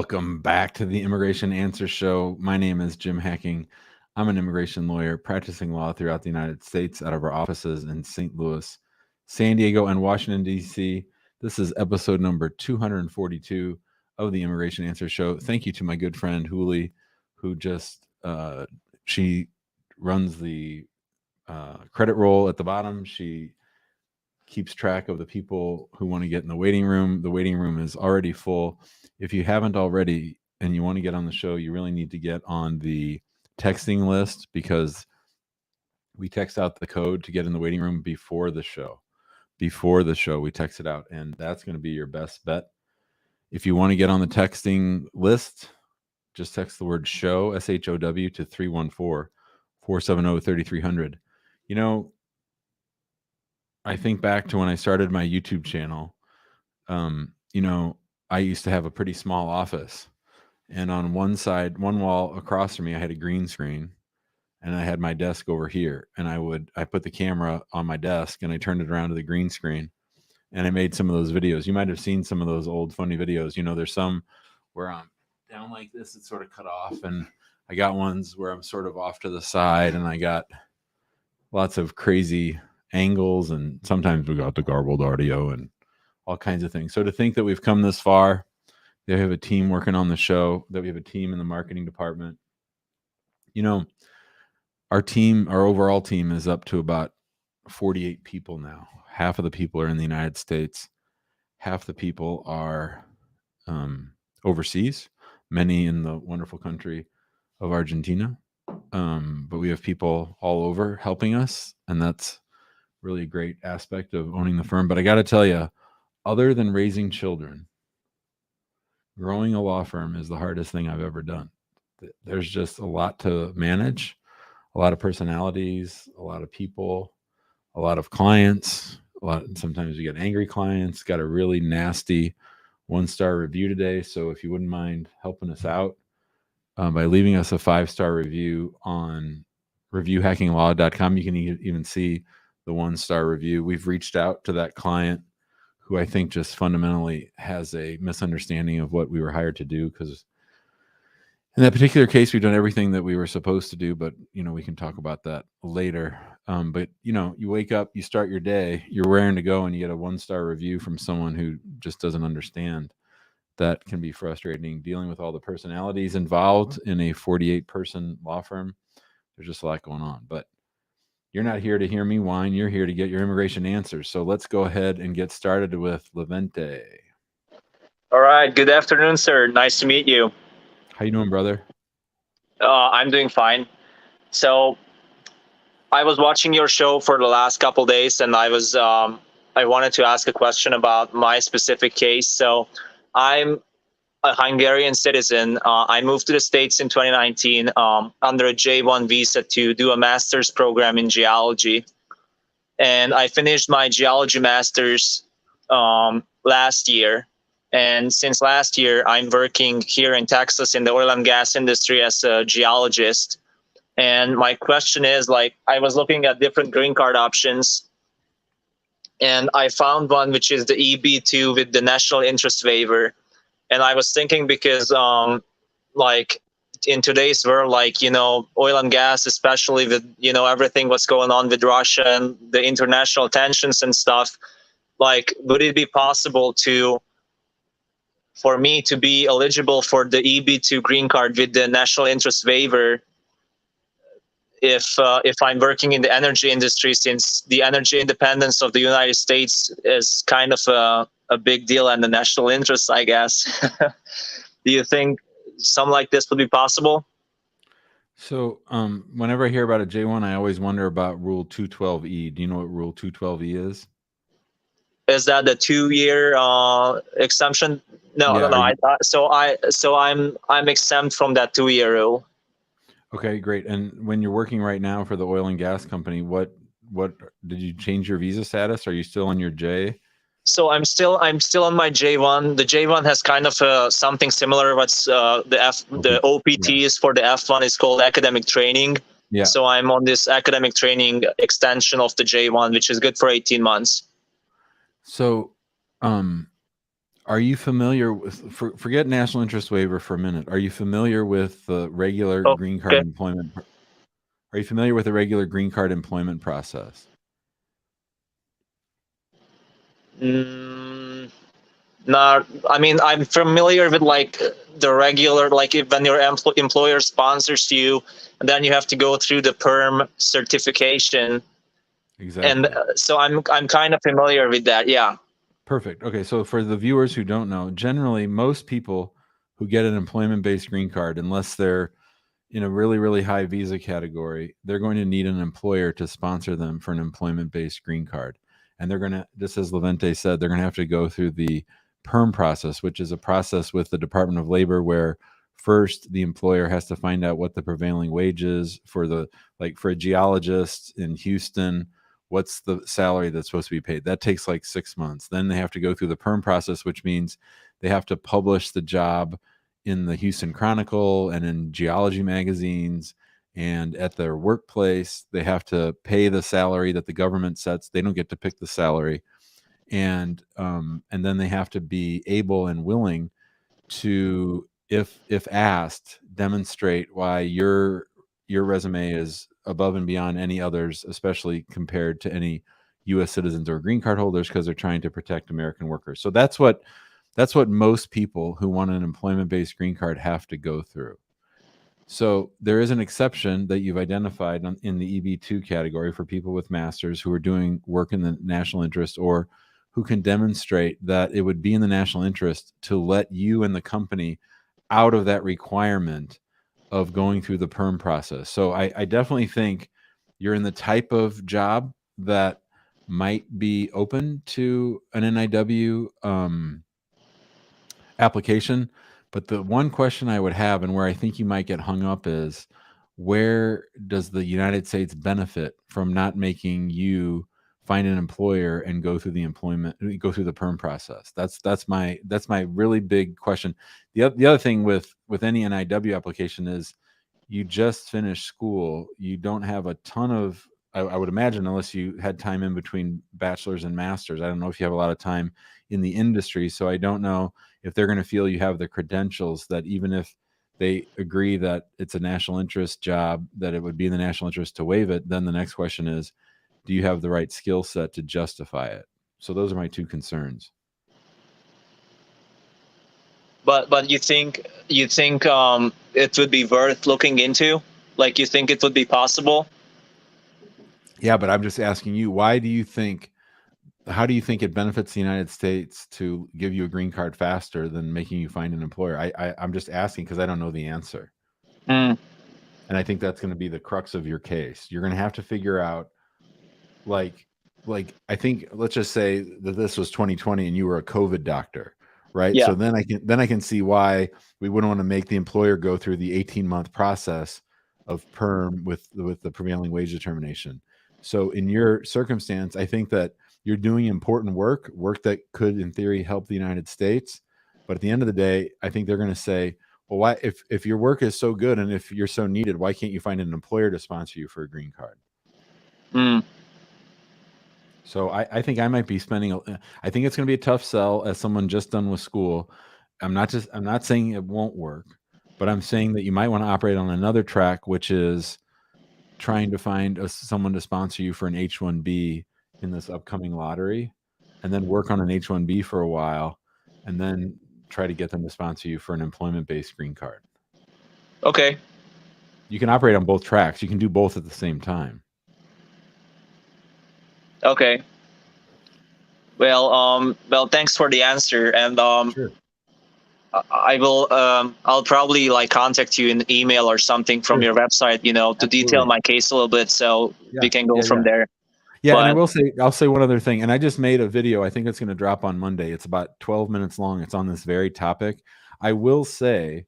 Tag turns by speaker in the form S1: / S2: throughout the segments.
S1: Welcome back to the Immigration Answer Show. My name is Jim Hacking. I'm an immigration lawyer practicing law throughout the United States out of our offices in St. Louis, San Diego, and Washington, D.C. This is episode number 242 of the Immigration Answer Show. Thank you to my good friend Huli, who she runs the credit roll at the bottom. She keeps track of the people who want to get in the waiting room. The waiting room is already full. If you haven't already and you want to get on the show, you really need to get on the texting list, because we text out the code to get in the waiting room before the show. Before the show, we text it out, and that's going to be your best bet. If you want to get on the texting list, just text the word show, SHOW, to 314-470-3300. You know, I think back to when I started my YouTube channel. I used to have a pretty small office, and on one wall across from me, I had a green screen, and I had my desk over here, and I put the camera on my desk and I turned it around to the green screen, and I made some of those videos. You might have seen some of those old funny videos. There's some where I'm down like this, it's sort of cut off, and I got ones where I'm sort of off to the side, and I got lots of crazy angles, and sometimes we got the garbled audio and all kinds of things. So to think that we've come this far, that we have a team working on the show, that we have a team in the marketing department. Our overall team is up to about 48 people now. Half of the people are in the United States. Half the people are overseas, many in the wonderful country of Argentina. But we have people all over helping us, and that's really a great aspect of owning the firm. But I got to tell you, other than raising children, growing a law firm is the hardest thing I've ever done. There's just a lot to manage, a lot of personalities, a lot of people, a lot of clients. Sometimes you get angry clients. Got a really nasty 1-star review today. So if you wouldn't mind helping us out by leaving us a 5-star review on reviewhackinglaw.com, you can even see the 1-star review. We've reached out to that client, who I think just fundamentally has a misunderstanding of what we were hired to do, because in that particular case, we've done everything that we were supposed to do, but we can talk about that later. But you wake up, you start your day, you're raring to go, and you get a 1-star review from someone who just doesn't understand. That can be frustrating. Dealing with all the personalities involved in a 48-person law firm, there's just a lot going on. But you're not here to hear me whine. You're here to get your immigration answers. So let's go ahead and get started with Levente.
S2: All right. Good afternoon, sir. Nice to meet you.
S1: How you doing, brother?
S2: I'm doing fine. So I was watching your show for the last couple of days, and I wanted to ask a question about my specific case. So I'm a Hungarian citizen. I moved to the States in 2019 under a J1 visa to do a master's program in geology. And I finished my geology master's last year. And since last year, I'm working here in Texas in the oil and gas industry as a geologist. And my question is, I was looking at different green card options, and I found one which is the EB2 with the national interest waiver. And I was thinking, because in today's world, oil and gas, especially with, everything what's going on with Russia and the international tensions and stuff, would it be possible for me to be eligible for the EB2 green card with the national interest waiver if I'm working in the energy industry, since the energy independence of the United States is kind of a big deal and the national interest, I guess. Do you think something like this would be possible?
S1: So whenever I hear about a J1, I always wonder about Rule 212E. Do you know what Rule 212E is?
S2: Is that the 2-year exemption? No. I'm exempt from that 2-year rule. Okay, great. And when you're working right now for the oil and gas company, what did you change your visa status? Are you still on your J? So I'm still on my J1. The J1 has kind of something similar. What's the OPT is for the F1 is called academic training. Yeah. So I'm on this academic training extension of the J1, which is good for 18 months.
S1: So, Are you familiar with, forget national interest waiver for a minute. Are you familiar with the regular
S2: Oh,
S1: green card
S2: okay.
S1: employment? Are you familiar with the regular green card employment process?
S2: Not. I mean, I'm familiar with like the regular, like if when your employer sponsors you, and then you have to go through the perm certification, and
S1: Exactly.
S2: so I'm kind of familiar with that. Yeah.
S1: Perfect. Okay, so for the viewers who don't know, generally most people who get an employment-based green card, unless they're in a really, really high visa category, they're going to need an employer to sponsor them for an employment-based green card. And they're going to, just as Levente said, they're going to have to go through the PERM process, which is a process with the Department of Labor where first the employer has to find out what the prevailing wage is for the, like for a geologist in Houston, what's the salary that's supposed to be paid. That takes like 6 months. Then they have to go through the PERM process, which means they have to publish the job in the Houston Chronicle and in geology magazines and at their workplace. They have to pay the salary that the government sets. They don't get to pick the salary. And then they have to be able and willing to, if asked, demonstrate why your resume is above and beyond any others, especially compared to any U.S. citizens or green card holders, because they're trying to protect American workers. So that's what most people who want an employment-based green card have to go through. So there is an exception that you've identified in the EB2 category for people with masters who are doing work in the national interest or who can demonstrate that it would be in the national interest to let you and the company out of that requirement of going through the PERM process. So I definitely think you're in the type of job that might be open to an NIW application. But the one question I would have, and where I think you might get hung up, is where does the United States benefit from not making you find an employer and go through the PERM process? That's my really big question. The other thing with any NIW application is you just finished school. You don't have a ton of, I would imagine, unless you had time in between bachelor's and master's. I don't know if you have a lot of time in the industry. So I don't know if they're going to feel you have the credentials that even if they agree that it's a national interest job, that it would be in the national interest to waive it. Then the next question is, do you have the right skill set to justify it? So those are my two concerns.
S2: But you think it would be worth looking into? Like you think it would be possible?
S1: Yeah, but I'm just asking you, how do you think it benefits the United States to give you a green card faster than making you find an employer? I'm just asking because I don't know the answer.
S2: Mm.
S1: And I think that's going to be the crux of your case. You're going to have to figure out, like I think, let's just say that this was 2020 and you were a COVID doctor, right?
S2: Yeah.
S1: So then I can see why we wouldn't want to make the employer go through the 18-month process of PERM with the prevailing wage determination. So in your circumstance, I think that you're doing important work that could, in theory, help the United States. But at the end of the day, I think they're going to say, well, why, if your work is so good and if you're so needed, why can't you find an employer to sponsor you for a green card?
S2: Mm.
S1: So I think I might be spending, I think it's going to be a tough sell as someone just done with school. I'm not saying it won't work, but I'm saying that you might want to operate on another track, which is trying to find someone to sponsor you for an H-1B in this upcoming lottery, and then work on an H-1B for a while, and then try to get them to sponsor you for an employment-based green card.
S2: Okay.
S1: You can operate on both tracks. You can do both at the same time.
S2: Okay. Well, thanks for the answer, and
S1: Sure.
S2: I will. I'll probably like contact you in email or something from
S1: Sure.
S2: your website, to
S1: Absolutely.
S2: detail my case a little bit, so we can go from there.
S1: Yeah, and
S2: But
S1: I'll say one other thing. And I just made a video. I think it's going to drop on Monday. It's about 12 minutes long. It's on this very topic. I will say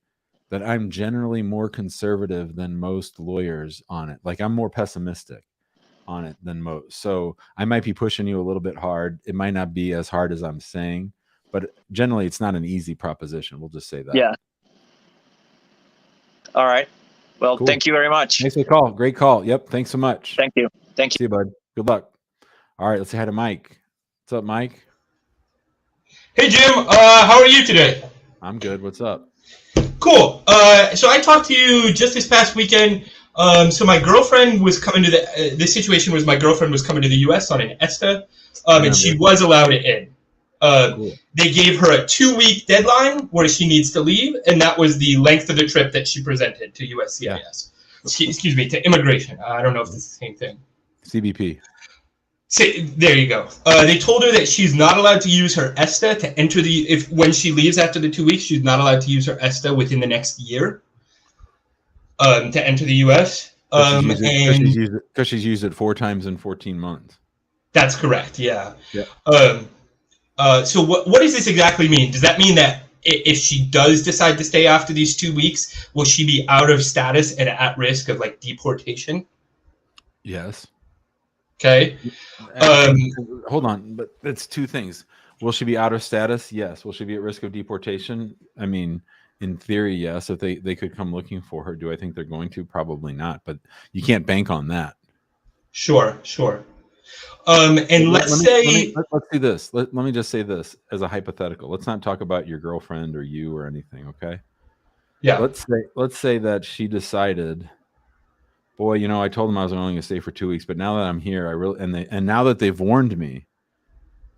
S1: that I'm generally more conservative than most lawyers on it. Like I'm more pessimistic on it than most. So I might be pushing you a little bit hard. It might not be as hard as I'm saying, but generally it's not an easy proposition. We'll just say that.
S2: yeah. All right. Well,
S1: Cool.
S2: Thank you very much.
S1: Thanks for the call. Great call. Yep. Thanks so much.
S2: Thank you. Thank you.
S1: See you, bud. Good luck. All right. Let's say hi to Mike. What's up, Mike?
S3: Hey, Jim. How are you today?
S1: I'm good. What's up?
S3: Cool. So I talked to you just this past weekend. So my girlfriend was coming to this situation was my girlfriend was coming to the U.S. on an ESTA, and she was allowed in.
S1: Cool.
S3: They gave her a 2-week deadline where she needs to leave, and that was the length of the trip that she presented to USCIS.
S1: Yeah.
S3: Excuse me, to immigration. I don't know if it's the same thing.
S1: CBP.
S3: There you go. They told her that she's not allowed to use her ESTA to enter when she leaves after the 2 weeks, she's not allowed to use her ESTA within the next year to enter the U.S.
S1: Because she's used it 4 times in 14 months.
S3: That's correct. Yeah.
S1: Yeah.
S3: So what does this exactly mean? Does that mean that if she does decide to stay after these 2 weeks, will she be out of status and at risk of like deportation?
S1: Yes.
S3: Okay.
S1: Hold on, but it's 2 things. Will she be out of status? Yes. Will she be at risk of deportation? I mean, in theory, yes. If they could come looking for her, do I think they're going to? Probably not. But you can't bank on that.
S3: Sure. And let's
S1: do this. Let me just say this as a hypothetical. Let's not talk about your girlfriend or you or anything. Okay.
S3: Yeah.
S1: Let's say that she decided, boy, I told them I was only going to stay for 2 weeks, but now that I'm here, and now that they've warned me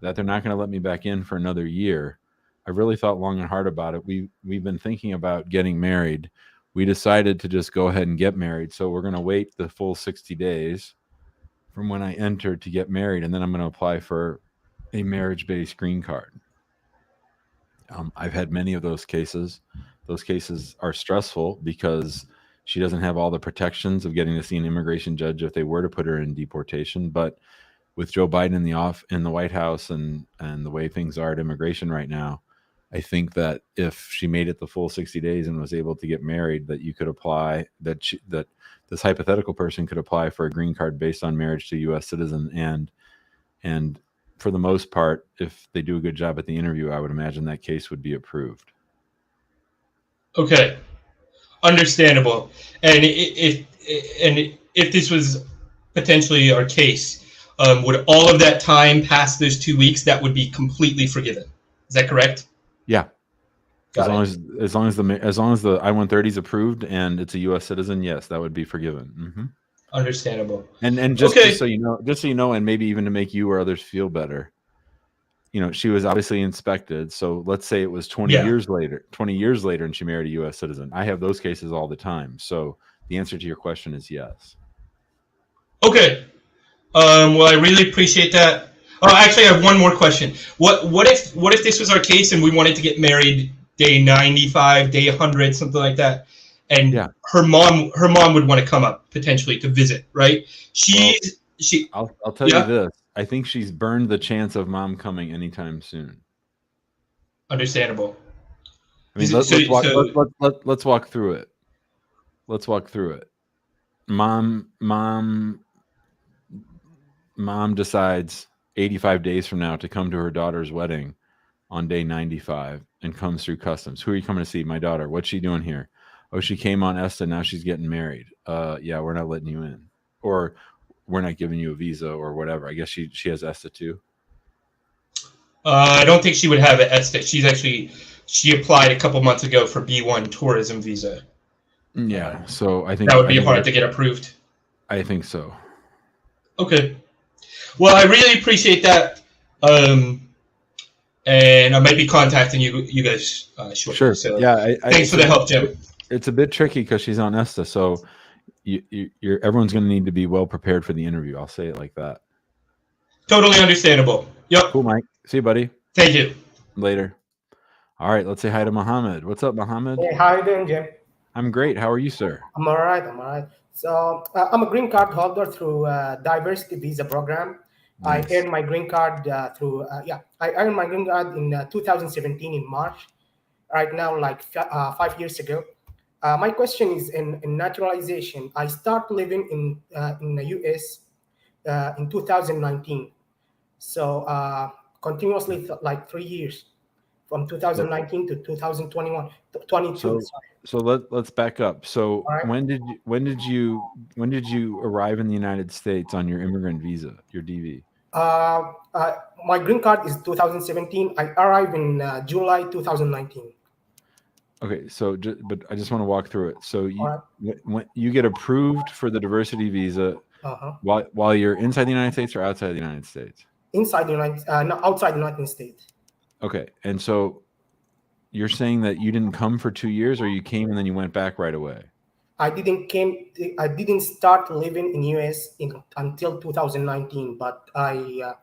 S1: that they're not going to let me back in for another year, I really thought long and hard about it. We've been thinking about getting married. We decided to just go ahead and get married. So we're going to wait the full 60 days from when I entered to get married, and then I'm going to apply for a marriage-based green card. I've had many of those cases. Those cases are stressful because she doesn't have all the protections of getting to see an immigration judge if they were to put her in deportation. But with Joe Biden in the White House and the way things are at immigration right now, I think that if she made it the full 60 days and was able to get married, that you could apply, that this hypothetical person could apply for a green card based on marriage to a U.S. citizen. And for the most part, if they do a good job at the interview, I would imagine that case would be approved.
S3: Okay. Understandable. And if this was potentially our case, would all of that time past those 2 weeks, that would be completely forgiven? Is that correct?
S1: Yeah. As long as the I-130 is approved and it's a U.S. citizen, yes, that would be forgiven. Mm-hmm.
S3: Understandable.
S1: And just so you know, and maybe even to make you or others feel better, she was obviously inspected. So let's say it was 20 years later, and she married a U.S. citizen. I have those cases all the time. So the answer to your question is yes.
S3: Okay. Well, I really appreciate that. Oh, actually, I have one more question. What if this was our case and we wanted to get married day 95, day 100, something like that, and her mom would want to come up potentially to visit, right?
S1: I'll tell you this. I think she's burned the chance of mom coming anytime soon.
S3: Understandable.
S1: I mean, let's walk through it. Let's walk through it. Mom decides 85 days from now to come to her daughter's wedding on day 95 and comes through customs. Who are you coming to see? My daughter. What's she doing here? Oh, she came on ESTA. Now she's getting married. Yeah, we're not letting you in. Or we're not giving you a visa or whatever. I guess she has ESTA too.
S3: I don't think she would have an ESTA. She applied a couple months ago for B1 tourism visa.
S1: Yeah, so I think
S3: that would be hard to get approved.
S1: I think so.
S3: Okay. Well, I really appreciate that. And I might be contacting you guys shortly.
S1: Sure.
S3: So
S1: yeah.
S3: Thanks for the help, Jim.
S1: It's a bit tricky because she's on ESTA, so everyone's going to need to be well prepared for the interview. I'll say it like that.
S3: Totally understandable. Yep.
S1: Cool, Mike. See you, buddy.
S3: Thank you.
S1: Later. All right. Let's say hi to Mohammed. What's up, Mohammed?
S4: Hey, how are you doing, Jim?
S1: I'm great. How are you, sir?
S4: I'm all right. So I'm a green card holder through diversity visa program. Nice. I earned my green card I earned my green card in 2017 in March. Right now, like 5 years ago. My question is in naturalization. I start living in the U.S. In 2019. So continuously like 3 years, from 2019 to 2021, 22.
S1: So let's back up. So right. when did you arrive in the United States on your immigrant visa, your DV?
S4: My green card is 2017. I arrived in July 2019.
S1: Okay, so but I just want to walk through it. So
S4: All right.
S1: when you get approved for the diversity visa
S4: Uh-huh.
S1: while you're inside the United States or outside the United States?
S4: Inside the United, no, outside the United States.
S1: Okay, and so you're saying that you didn't come for 2 years, or you came and then you went back right away?
S4: I didn't start living in US until 2019, but I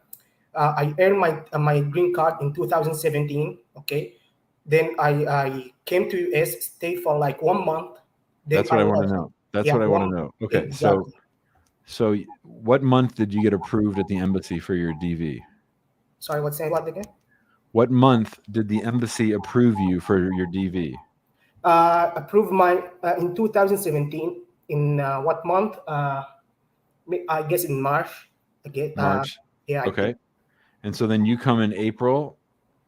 S4: earned my green card in 2017. Okay, then I came to US, stayed for like 1 month. Then
S1: That's what I want to
S4: left.
S1: know. That's
S4: Yeah,
S1: what I want to know. Okay,
S4: exactly.
S1: so what month did you get approved at the embassy for your DV?
S4: Sorry, what's saying what again?
S1: What month did the embassy approve you for your DV?
S4: Approved my in 2017. In what month? I guess in March. Again.
S1: March.
S4: Yeah.
S1: Okay. And so then you come in April,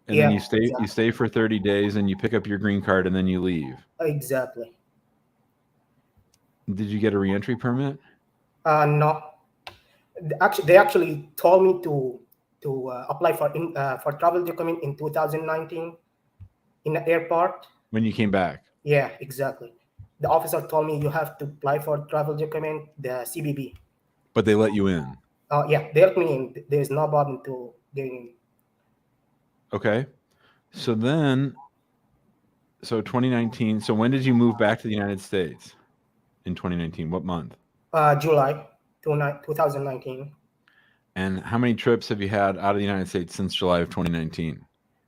S1: and then you stay for 30 days, and you pick up your green card, and then you leave.
S4: Exactly.
S1: Did you get a reentry permit?
S4: No. They actually told me to apply for travel document in 2019 in the airport.
S1: When you came back?
S4: Yeah, exactly. The officer told me you have to apply for travel document, the CBB.
S1: But they let you in?
S4: Yeah, they let me in. There's no problem to getting in.
S1: Okay. So 2019. So when did you move back to the United States in 2019? What month?
S4: July 2019.
S1: And how many trips have you had out of the United States since July of 2019?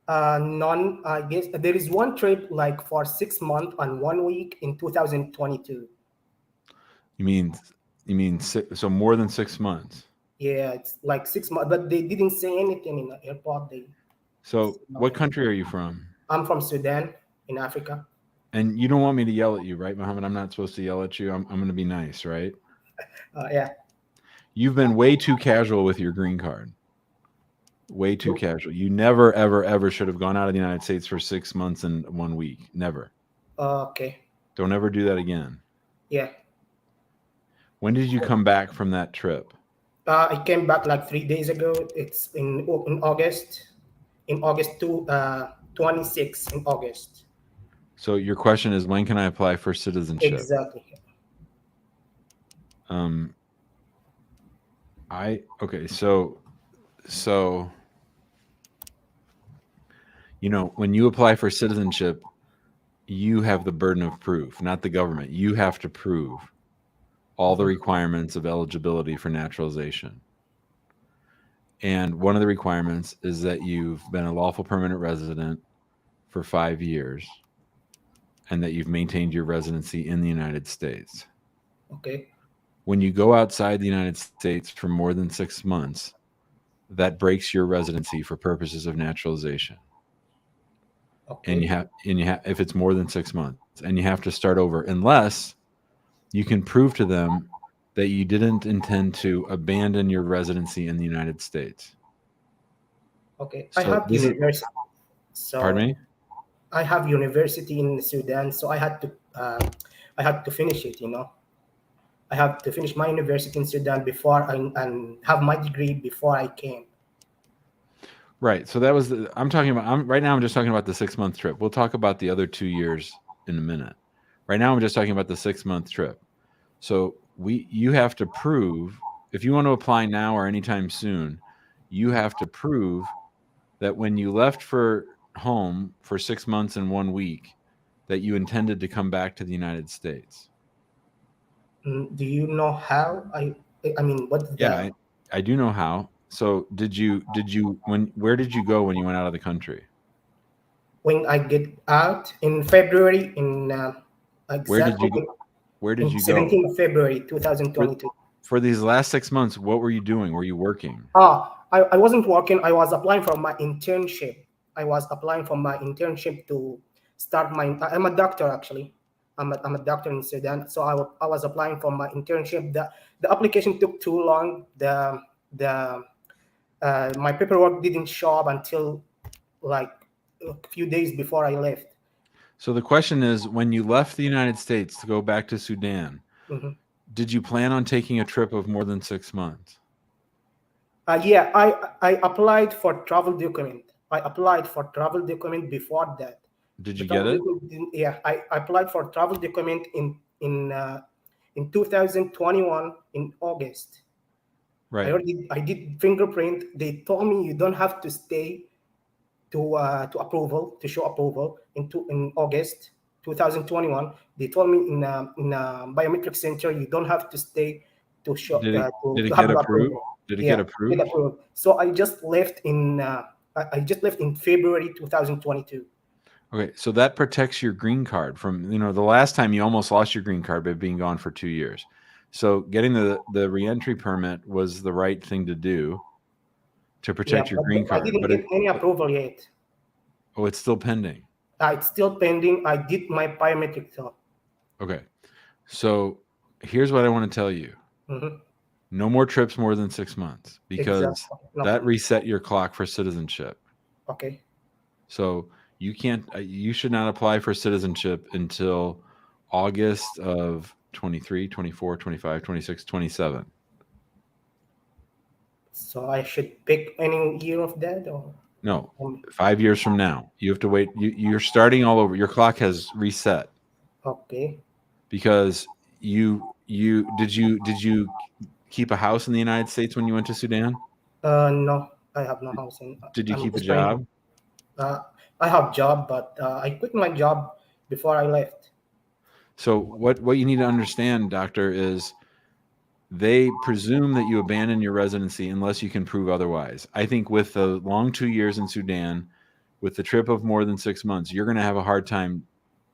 S4: None. I guess there is one trip like for 6 months and 1 week in 2022.
S1: You mean so more than 6 months?
S4: Yeah, it's like 6 months, but they didn't say anything in the airport.
S1: So what country are you from?
S4: I'm from Sudan in Africa.
S1: And you don't want me to yell at you, right, Mohammed? I'm not supposed to yell at you. I'm going to be nice, right?
S4: Yeah.
S1: You've been way too casual with your green card. Way too casual. You never, ever, ever should have gone out of the United States for 6 months and 1 week. Never.
S4: Okay.
S1: Don't ever do that again.
S4: Yeah.
S1: When did you come back from that trip?
S4: I came back like 3 days ago. It's in August. In August 26 in August.
S1: So your question is, when can I apply for citizenship?
S4: Exactly.
S1: Okay, so when you apply for citizenship, you have the burden of proof, not the government. You have to prove all the requirements of eligibility for naturalization. And one of the requirements is that you've been a lawful permanent resident for 5 years and that you've maintained your residency in the United States.
S4: Okay.
S1: When you go outside the United States for more than 6 months, that breaks your residency for purposes of naturalization. Okay. And you have if it's more than 6 months, and you have to start over unless you can prove to them that you didn't intend to abandon your residency in the United States.
S4: Okay. So I have university.
S1: Pardon me?
S4: I have university in Sudan, so I had to finish it, I have to finish my university in Sudan before and have my degree before I came.
S1: Right. So that was right now I'm just talking about the 6 month trip. We'll talk about the other 2 years in a minute. Right now I'm just talking about the 6 month trip. So you have to prove, if you want to apply now or anytime soon, you have to prove that when you left for home for 6 months and 1 week, that you intended to come back to the United States.
S4: Do you know how? I mean, what?
S1: Yeah, I do know how. So where did you go when you went out of the country?
S4: When I get out in February
S1: Where did you go?
S4: 17 February 2022.
S1: For these last 6 months, what were you doing? Were you working?
S4: I wasn't working. I was applying for my internship. To start I'm a doctor actually. I'm a doctor in Sudan. So I was applying for my internship. The application took too long. My paperwork didn't show up until like a few days before I left.
S1: So the question is, when you left the United States to go back to Sudan, did you plan on taking a trip of more than 6 months?
S4: Yeah, I applied for travel document. I applied for travel document before that.
S1: Did
S4: The
S1: you get
S4: travel
S1: it?
S4: document yeah, I applied for travel document in 2021 in August.
S1: Right.
S4: I did fingerprint. They told me you don't have to stay to approval to show approval in August 2021. They told me in a biometric center you don't have to stay to show
S1: Did
S4: to
S1: it
S4: have
S1: get
S4: the
S1: approved?
S4: approval.
S1: Did it get
S4: Yeah, get
S1: approved?
S4: approved. So I just left in February 2022.
S1: Okay, so that protects your green card from, the last time you almost lost your green card by being gone for 2 years. So getting the reentry permit was the right thing to do to
S4: Yeah,
S1: protect your
S4: but
S1: green
S4: I
S1: card.
S4: didn't get any approval yet.
S1: Oh, it's still pending.
S4: It's still pending. I did my biometric though.
S1: Okay. So here's what I want to tell you.
S4: Mhm.
S1: No more trips more than 6 months, because
S4: Exactly. No
S1: that
S4: problem.
S1: reset your clock for citizenship.
S4: Okay.
S1: So you can't, you should not apply for citizenship until August of 23, 24, 25, 26, 27.
S4: So I should pick any year of that or
S1: No,
S4: um,
S1: 5 years from now. You have to wait. You're starting all over. Your clock has reset
S4: okay.
S1: because did you keep a house in the United States when you went to Sudan?
S4: No, I have no housing.
S1: Did you
S4: I'm
S1: keep a
S4: stranger.
S1: job?
S4: I have job, but I quit my job before I left.
S1: So what you need to understand, doctor, is they presume that you abandon your residency unless you can prove otherwise. I think with the long 2 years in Sudan, with the trip of more than 6 months, you're going to have a hard time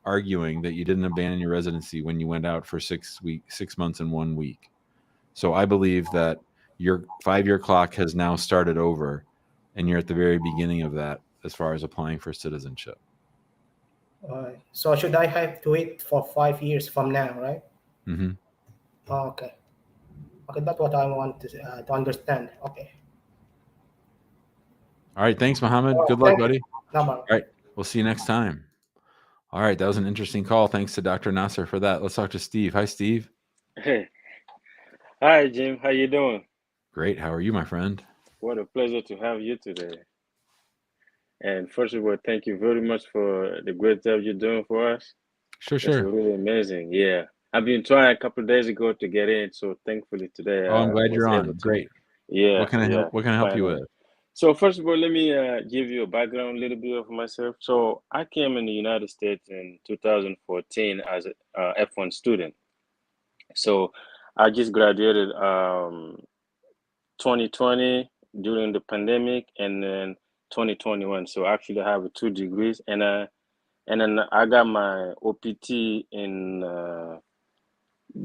S1: arguing that you didn't abandon your residency when you went out for 6 months and 1 week. So I believe that your 5-year clock has now started over, and you're at the very beginning of that as far as applying for citizenship.
S4: So should I have to wait for 5 years from now, right?
S1: Mm-hmm.
S4: Okay. Okay, that's what I want to understand. Okay.
S1: All right. Thanks, Mohammed. Good luck,
S4: Thank you.
S1: buddy.
S4: No,
S1: All right. We'll see you next time. All right. That was an interesting call. Thanks to Dr. Nasser for that. Let's talk to Steve. Hi, Steve.
S5: Hey, hi Jim, how you doing?
S1: Great. How are you, my friend?
S5: What a pleasure to have you today. And first of all, thank you very much for the great job you're doing for us.
S1: Sure,
S5: It's
S1: sure.
S5: really amazing. Yeah, I've been trying a couple of days ago to get in, so thankfully today
S1: Oh, I'm
S5: I
S1: glad
S5: was
S1: you're
S5: able
S1: on.
S5: to.
S1: Great.
S5: Yeah,
S1: What can I help? What can I help you
S5: finally.
S1: with?
S5: So first of all, let me give you a background, a little bit of myself. So I came in the United States in 2014 as a F1 student. So I just graduated 2020 during the pandemic, and then 2021. So actually, I have 2 degrees, and then I got my OPT in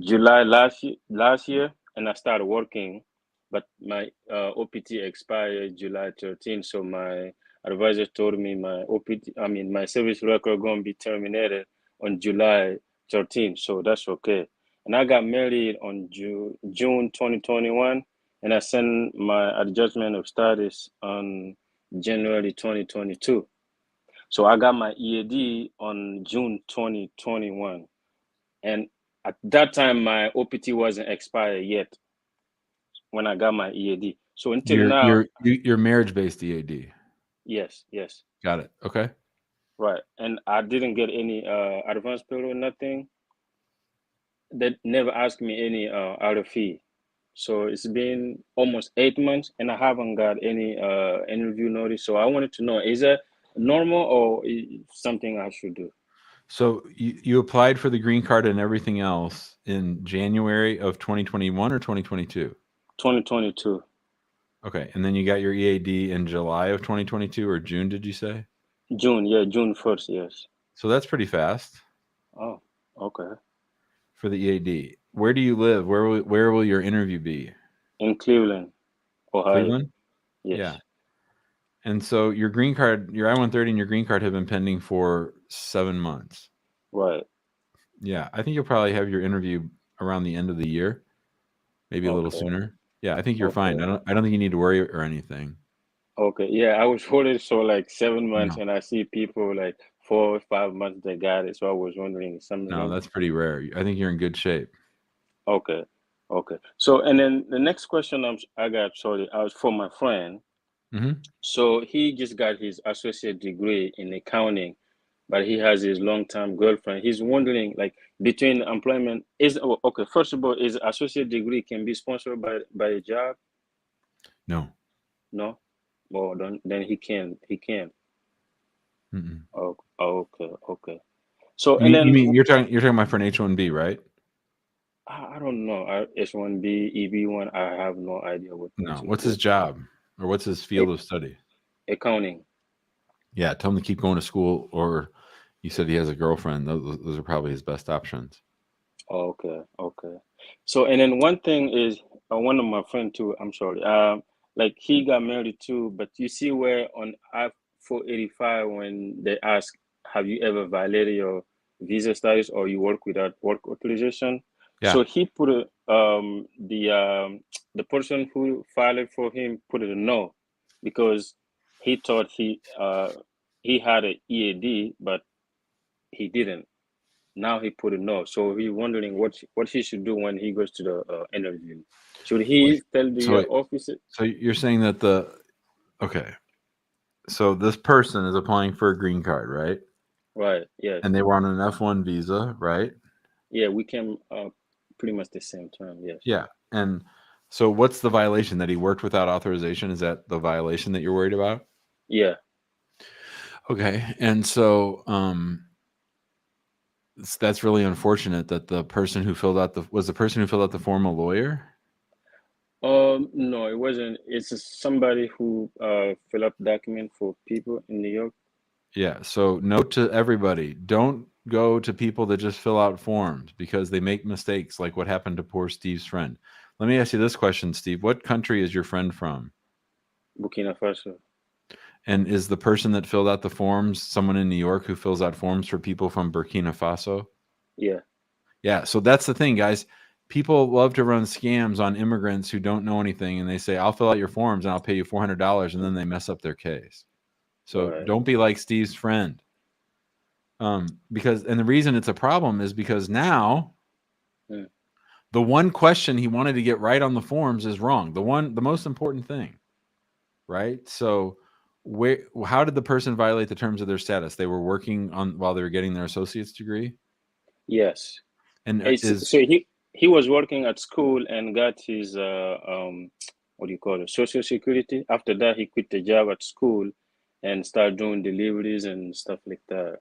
S5: July last year, and I started working, but my OPT expired July 13. So my advisor told me my OPT, I mean my service record going to be terminated on July 13. So that's okay. And I got married on June 2021, and I sent my adjustment of status on January 2022. So I got my EAD on June 2021, and at that time my OPT wasn't expired yet when I got my EAD. So until now,
S1: Your marriage-based EAD.
S5: yes,
S1: Got it. Okay.
S5: right. And I didn't get any advance payroll, nothing. They never asked me any other fee. So it's been almost 8 months, and I haven't got any interview notice. So I wanted to know, is that normal or something I should do?
S1: So you applied for the green card and everything else in January of 2021 or 2022?
S5: 2022.
S1: Okay. And then you got your EAD in July of 2022 or June, did you say?
S5: June, yeah, June 1st, yes.
S1: So that's pretty fast
S5: Oh, okay.
S1: for the EAD. Where do you live? Where will your interview be?
S5: In Cleveland, Ohio.
S1: Cleveland?
S5: Yes.
S1: Yeah. And so your green card, your I-130 and your green card have been pending for 7 months.
S5: Right.
S1: Yeah. I think you'll probably have your interview around the end of the year, maybe a little
S5: Okay.
S1: sooner. Yeah, I think you're
S5: Okay.
S1: fine. I don't think you need to worry or anything.
S5: Okay. Yeah, I was worried. So like 7 months,
S1: No.
S5: and I see people like 4 or 5 months they got it. So I was wondering something
S1: No,
S5: wrong.
S1: that's pretty rare. I think you're in good shape.
S5: Okay. Okay. So, and then the next question I got, sorry, for my friend.
S1: Mm-hmm.
S5: So he just got his associate degree in accounting, but he has his long-term girlfriend. He's wondering, like, between employment okay. First of all, is associate degree can be sponsored by a job?
S1: No.
S5: No. Well, then he can. He can.
S1: Mm-mm.
S5: Oh, okay, okay. So,
S1: You
S5: and
S1: mean, you
S5: then
S1: mean you're talking about for an H-1B, right?
S5: I don't know. H1B, EB1. I have no idea what
S1: No.
S5: those
S1: What's his
S5: what
S1: job or what's his field of study?
S5: accounting.
S1: Yeah, tell him to keep going to school. Or you said he has a girlfriend. Those are probably his best options.
S5: Okay, okay. So, and then one thing is, one of my friend too. I'm sorry. Like he got married too, but you see where on I-485 when they ask, have you ever violated your visa status or you work without work authorization?
S1: Yeah.
S5: So he put the person who filed it for him put it a no because he thought he had a EAD, but he didn't. Now he put a no. So he's wondering what he should do when he goes to the interview. Should
S1: Wait.
S5: he tell the
S1: So
S5: officer?
S1: So you're saying that okay. So this person is applying for a green card, right?
S5: Right. Yes.
S1: And they were on an F1 visa, right?
S5: Yeah. We came pretty much the same time. Yes.
S1: Yeah. And so what's the violation, that he worked without authorization? Is that the violation that you're worried about?
S5: Yeah.
S1: Okay. And so that's really unfortunate that the person who filled out the form a lawyer?
S5: No, it wasn't. It's just somebody who fill up document for people in New York.
S1: Yeah. So note to everybody, don't go to people that just fill out forms because they make mistakes like what happened to poor Steve's friend. Let me ask you this question, Steve. What country is your friend from?
S5: Burkina Faso.
S1: And is the person that filled out the forms someone in New York who fills out forms for people from Burkina Faso?
S5: Yeah.
S1: Yeah. So that's the thing, guys. People love to run scams on immigrants who don't know anything, and they say, I'll fill out your forms and I'll pay you $400, and then they mess up their case. So
S5: Right.
S1: don't be like Steve's friend. Because the reason it's a problem is because now the one question he wanted to get right on the forms is wrong. The most important thing, right? So how did the person violate the terms of their status? They were working on while they were getting their associate's degree?
S5: Yes.
S1: And
S5: So he was working at school and got his what do you call it, social security. After that, he quit the job at school and started doing deliveries and stuff like that.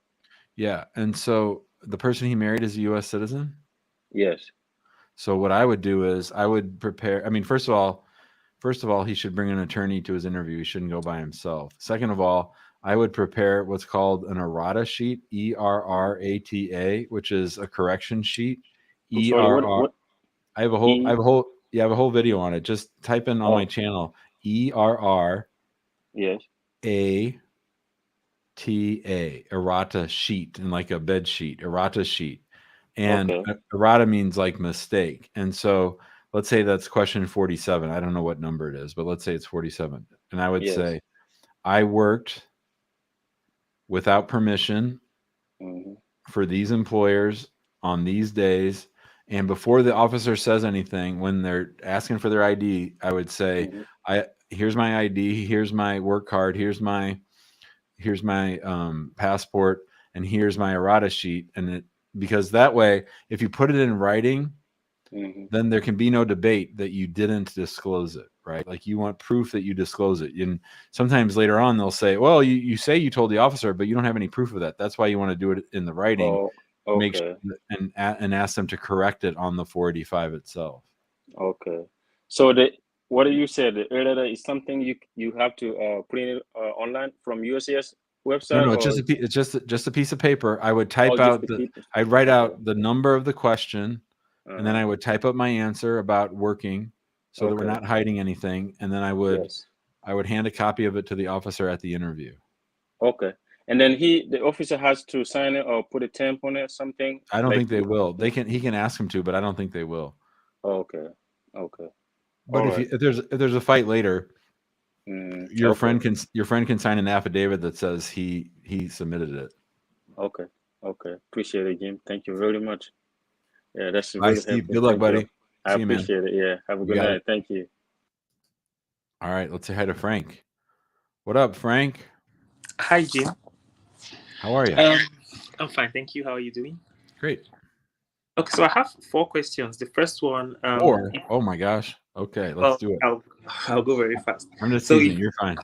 S1: yeah. And so the person he married is a U.S. citizen?
S5: Yes.
S1: So what I would do is I would prepare. I mean, first of all, he should bring an attorney to his interview. He shouldn't go by himself. Second of all, I would prepare what's called an errata sheet, ERRATA, which is a correction sheet.
S5: I'm sorry.
S1: ERR.
S5: What?
S1: I have a whole video on it. Just type in on my channel ERRATA,
S5: Yes.
S1: errata sheet, and like a bed sheet, errata sheet. And
S5: Okay.
S1: errata means like mistake. And so let's say that's question 47. I don't know what number it is, but let's say it's 47. And I would say, I worked without permission for these employers on these days. And before the officer says anything, when they're asking for their ID, I would say, here's my ID, here's my work card, here's my passport, and here's my errata sheet. And because that way, if you put it in writing, then there can be no debate that you didn't disclose it, right? Like you want proof that you disclose it. And sometimes later on they'll say, well, you say you told the officer, but you don't have any proof of that. That's why you want to do it in the writing.
S5: Oh, okay.
S1: Make sure and ask them to correct it on the 485 itself.
S5: Okay. So what you said, the errata is something you have to print it online from USCIS website?
S1: No,
S5: or
S1: it's just a piece of paper. I would type
S5: just
S1: out
S5: the people?
S1: I'd write
S5: Okay.
S1: out the number of the question, and then I would type up my answer about working, so that we're not hiding anything. And then I would hand a copy of it to the officer at the interview.
S5: Okay. And then the officer has to sign it or put a stamp on it or something?
S1: I don't think they will. He can ask him to, but I don't think they will.
S5: Okay. Okay.
S1: But if there's a fight later, your friend can sign an affidavit that says he submitted it.
S5: Okay. Okay. Appreciate it, Jim. Thank you very much. Yeah, that's
S1: Bye,
S5: really
S1: Steve.
S5: helpful.
S1: Good luck,
S5: Thank you.
S1: buddy.
S5: I
S1: See you, man.
S5: appreciate it. Yeah. Have a
S1: You
S5: good
S1: got
S5: night.
S1: it.
S5: Thank you.
S1: All right, let's say hi to Frank. What up, Frank?
S6: Hi, Jim.
S1: How are you?
S6: I'm fine, thank you. How are you doing?
S1: Great.
S6: Okay, so I have 4 questions. The first one,
S1: Or, oh my gosh. Okay, let's
S6: well,
S1: do it.
S6: I'll go very fast.
S1: I'm just
S6: So,
S1: teasing. You're fine.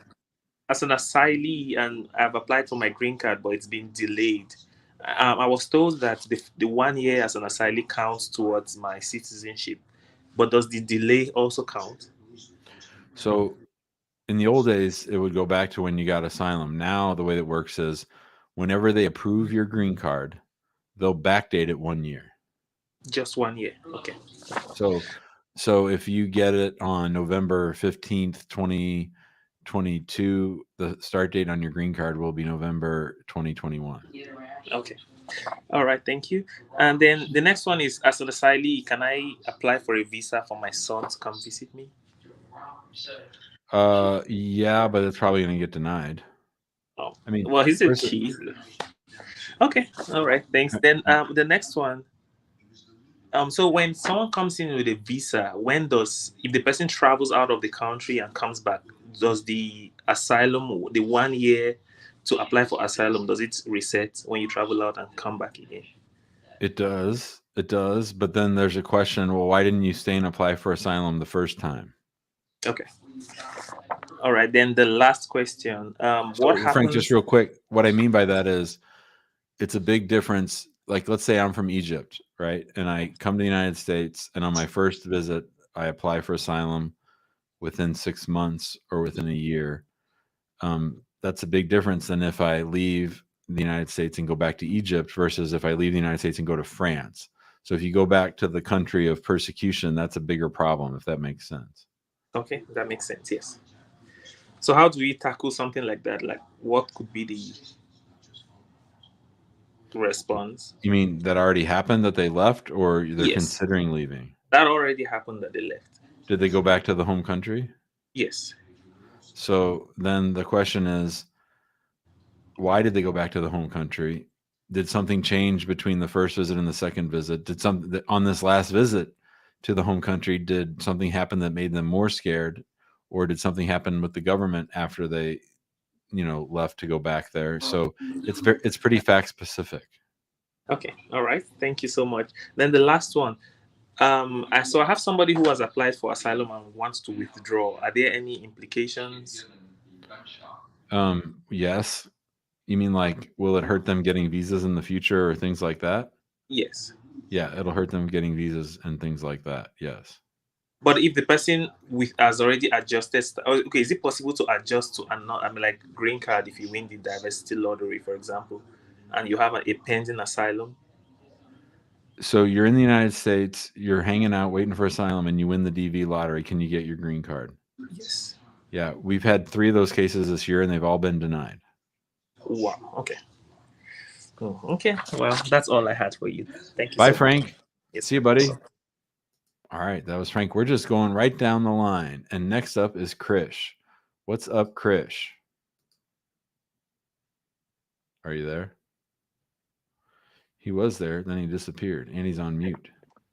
S6: as an asylee, and I've applied for my green card, but it's been delayed. I was told that the 1 year as an asylee counts towards my citizenship, but does the delay also count?
S1: So, in the old days, it would go back to when you got asylum. Now, the way that works is whenever they approve your green card, they'll backdate it 1 year.
S6: Just 1 year. Okay.
S1: So if you get it on November 15th, 2022, the start date on your green card will be November 2021.
S6: Okay. All right. Thank you. And then the next one is, as an asylee, can I apply for a visa for my son to come visit me?
S1: Yeah, but it's probably going to get denied.
S6: Oh,
S1: I mean,
S6: well, he's a
S1: first-
S6: kid. Okay. All right. Thanks. Then the next one. So when someone comes in with a visa, if the person travels out of the country and comes back, does the asylum, the 1 year to apply for asylum, does it reset when you travel out and come back again?
S1: It does. It does. But then there's a question, well, why didn't you stay and apply for asylum the first time?
S6: Okay. All right. Then the last question. What happens?
S1: Frank, just real quick, what I mean by that is it's a big difference. Like, let's say I'm from Egypt, right? And I come to the United States, and on my first visit, I apply for asylum within 6 months or within a year. That's a big difference than if I leave the United States and go back to Egypt versus if I leave the United States and go to France. So if you go back to the country of persecution, that's a bigger problem, if that makes sense.
S6: Okay, that makes sense. Yes. So how do we tackle something like that? Like, what could be the response?
S1: You mean that already happened, that they left, or they're
S6: Yes.
S1: considering leaving?
S6: That already happened, that they left.
S1: Did they go back to the home country?
S6: Yes.
S1: So then the question is, why did they go back to the home country? Did something change between the first visit and the second visit? Did something on this last visit to the home country, did something happen that made them more scared, or did something happen with the government after they, left to go back there? So it's pretty fact specific.
S6: Okay. All right. Thank you so much. Then the last one. I have somebody who has applied for asylum and wants to withdraw. Are there any implications?
S1: Yes. You mean like, will it hurt them getting visas in the future or things like that?
S6: Yes.
S1: Yeah, it'll hurt them getting visas and things like that. Yes.
S6: But if the person has already adjusted, okay, is it possible to adjust to another, like green card if you win the diversity lottery, for example, and you have a pending asylum?
S1: So you're in the United States, you're hanging out waiting for asylum, and you win the DV lottery. Can you get your green card?
S6: Yes.
S1: Yeah, we've had 3 of those cases this year, and they've all been denied.
S6: Wow. Okay. Oh, okay. Well, that's all I had for you. Thank you.
S1: Bye,
S6: so
S1: Frank.
S6: much. Yes.
S1: See you, buddy. All right, that was Frank. We're just going right down the line. And next up is Krish. What's up, Krish? Are you there? He was there, then he disappeared, and he's on mute.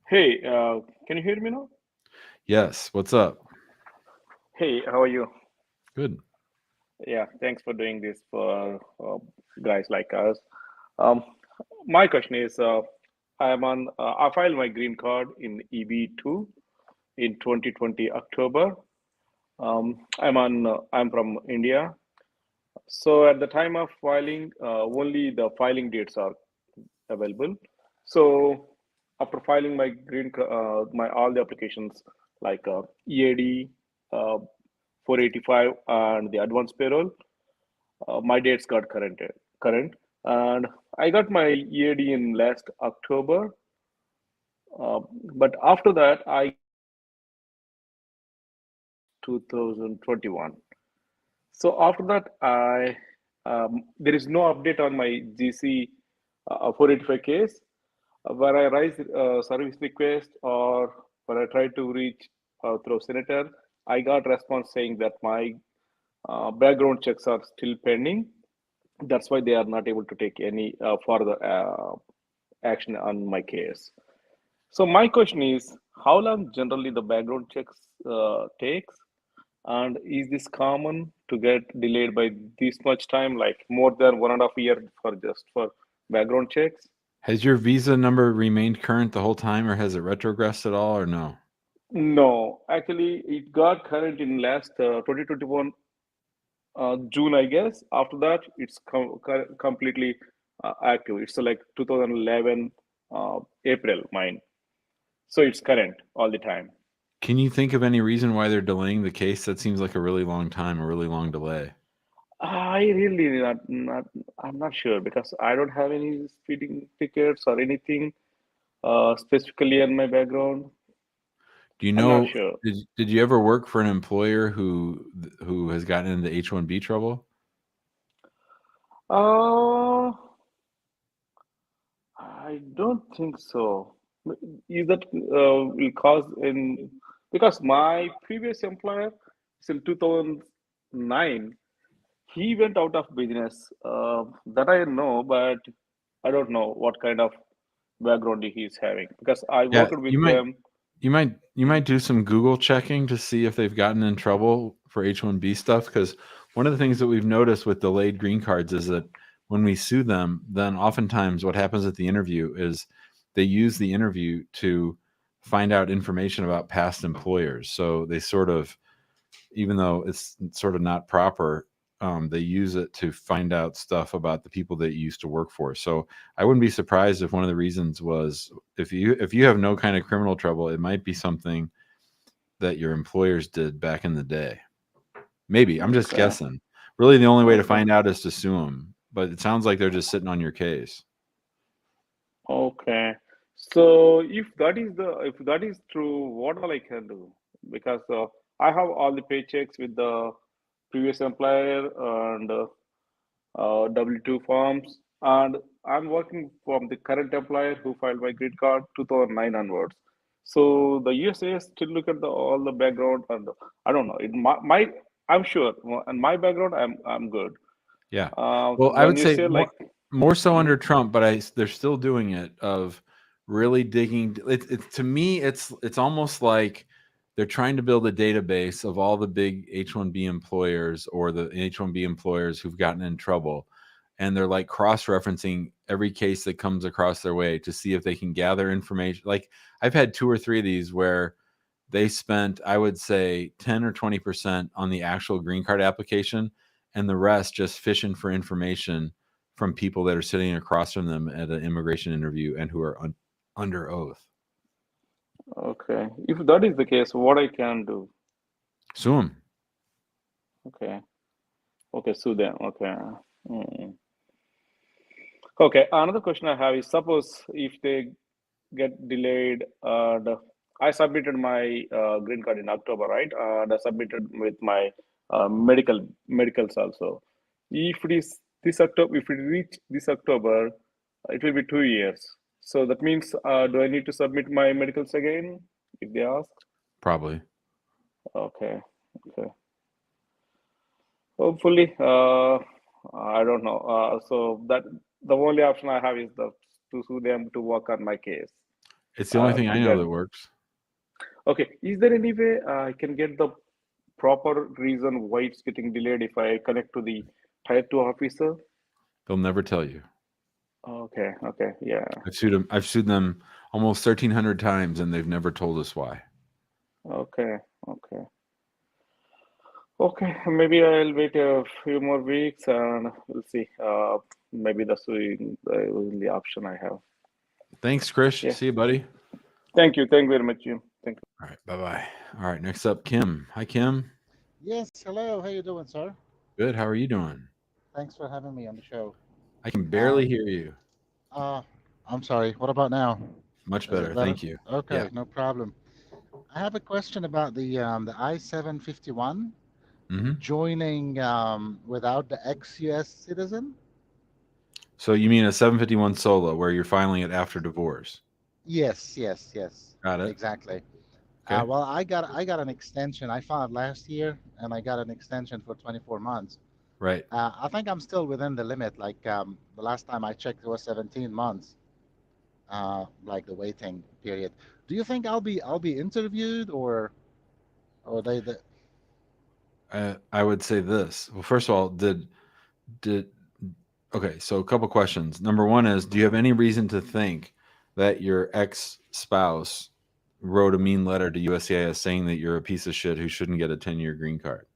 S7: Hey, can you hear me now?
S1: Yes, what's up?
S7: Hey, how are you?
S1: Good.
S7: Yeah, thanks for doing this for guys like us. My question is, I filed my green card in EB2 in 2020 October. I'm from India. So at the time of filing, only the filing dates are available. So after filing my all the applications like EAD, 485, and the advance payroll, my dates got current, and I got my EAD in last October. But after that, 2021. So after that, there is no update on my GC 485 case. When I raised service request or when I tried to reach through senator, I got response saying that my background checks are still pending. That's why they are not able to take any further action on my case. So my question is, how long generally the background checks takes, and is this common to get delayed by this much time, like more than 1.5 years for just for background checks?
S1: Has your visa number remained current the whole time, or has it retrogressed at all, or no?
S7: No, actually, it got current in last 2021 June, I guess. After that, it's completely active. It's like 2011 April, mine. So it's current all the time.
S1: Can you think of any reason why they're delaying the case? That seems like a really long time, a really long delay.
S7: I really not I'm not sure because I don't have any speeding tickets or anything specifically in my background.
S1: Do you
S7: I'm not
S1: know,
S7: sure.
S1: did you ever work for an employer who has gotten into H-1B trouble?
S7: Uh, I don't think so. Is that will cause in because my previous employer since 2009 he went out of business. That I know, but I don't know what kind of background he is having because I
S1: Yeah,
S7: worked with them.
S1: you might do some Google checking to see if they've gotten in trouble for H-1B stuff, because one of the things that we've noticed with delayed green cards is that when we sue them, then oftentimes what happens at the interview is they use the interview to find out information about past employers. So they sort of, even though it's sort of not proper, they use it to find out stuff about the people that you used to work for. So I wouldn't be surprised if one of the reasons was if you have no kind of criminal trouble, it might be something that your employers did back in the day. Maybe. I'm just
S7: Okay.
S1: guessing. Really, the only way to
S7: Okay.
S1: find out is to sue them. But it sounds like they're just sitting on your case.
S7: Okay. So if that is true, what all I can do? Because I have all the paychecks with the previous employer and W-2 forms, and I'm working from the current employer who filed my green card 2009 onwards. So the USA still look at all the background, and I don't know. I'm sure, and my background, I'm good.
S1: Yeah. Well, I
S7: When
S1: would
S7: you
S1: say
S7: say like,
S1: more so
S7: mhm,
S1: under Trump, but they're still doing it of really digging. To me, it's almost like they're trying to build a database of all the big H-1B employers or the H-1B employers who've gotten in trouble, and they're like cross-referencing every case that comes across their way to see if they can gather information. Like I've had 2 or 3 of these where they spent, I would say, 10 or 20% on the actual green card application, and the rest just fishing for information from people that are sitting across from them at an immigration interview and who are under oath.
S7: okay, if that is the case, what I can do?
S1: Sue them.
S7: Okay, okay, sue them. Okay. Mm. Okay, another question I have is suppose if they get delayed and I submitted my green card in October, right? And I submitted with my medicals also. If it is this October, if it reach this October, it will be 2 years. So that means, do I need to submit my medicals again if they ask?
S1: Probably.
S7: Okay, okay. Hopefully, I don't know. So that the only option I have is to sue them to work on my case.
S1: It's the only thing
S7: To
S1: I know
S7: get
S1: that works.
S7: okay. Is there any way I can get the proper reason why it's getting delayed if I connect to the tier 2 officer?
S1: They'll never tell you.
S7: Okay, okay, yeah.
S1: I've sued them almost 1,300 times, and they've never told us why.
S7: Okay, okay. Okay, maybe I'll wait a few more weeks and we'll see. Maybe that's the only option I have.
S1: Thanks, Krish.
S7: Yeah.
S1: See you, buddy.
S7: Thank you. Thank you very much, Jim. Thank you.
S1: All right. Bye-bye. All right. Next up, Kim. Hi, Kim.
S8: Yes, hello. How you doing, sir?
S1: Good. How are you doing?
S8: Thanks for having me on the show.
S1: I can barely hear you.
S8: I'm sorry. What about now?
S1: Much
S8: Is
S1: better.
S8: it better?
S1: Thank you.
S8: Okay,
S1: Yeah.
S8: no problem. I have a question about the I-751
S1: Mm-hmm.
S8: joining without the ex-US citizen.
S1: So you mean a 751 solo where you're filing it after divorce?
S8: Yes.
S1: Got it.
S8: Exactly.
S1: Okay.
S8: Well, I got an extension. I filed last year, and I got an extension for 24 months.
S1: Right.
S8: I think I'm still within the limit. Like the last time I checked, it was 17 months. Like the waiting period. Do you think I'll be interviewed or they?
S1: I would say this. Well, first of all, did okay, so a couple questions. Number one is, do you have any reason to think that your ex-spouse wrote a mean letter to USCIS saying that you're a piece of shit who shouldn't get a 10-year green card?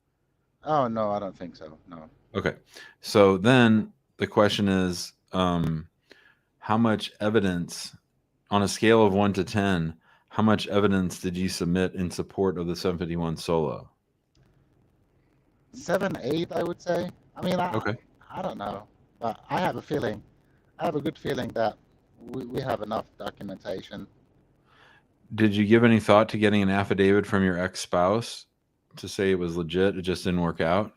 S8: Oh no, I don't think so. No.
S1: Okay. So then the question is, how much evidence on a scale of 1 to 10, how much evidence did you submit in support of the 751 solo?
S8: 7, 8, I would say. I mean,
S1: Okay.
S8: I don't know, but I have a feeling. I have a good feeling that we have enough documentation.
S1: Did you give any thought to getting an affidavit from your ex-spouse to say it was legit? It just didn't work out?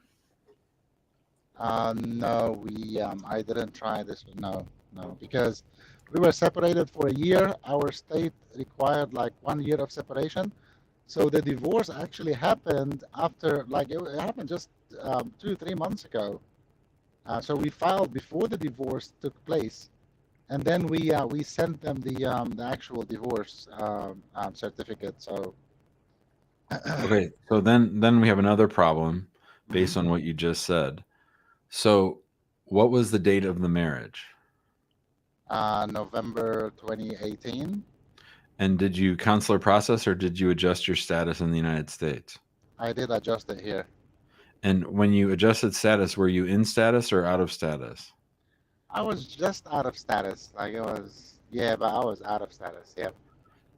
S8: No, I didn't try this. No, because we were separated for a year. Our state required like 1 year of separation. So the divorce actually happened after, like, it happened just 2-3 months ago. So we filed before the divorce took place, and then we sent them the actual divorce certificate. So
S1: Okay, so then we have another problem based on what you just said. So what was the date of the marriage?
S8: November 2018.
S1: And did you consular process or did you adjust your status in the United States?
S8: I did adjust it here.
S1: And when you adjusted status, were you in status or out of status?
S8: I was just out of status. Like it was, yeah, but I was out of status. Yeah.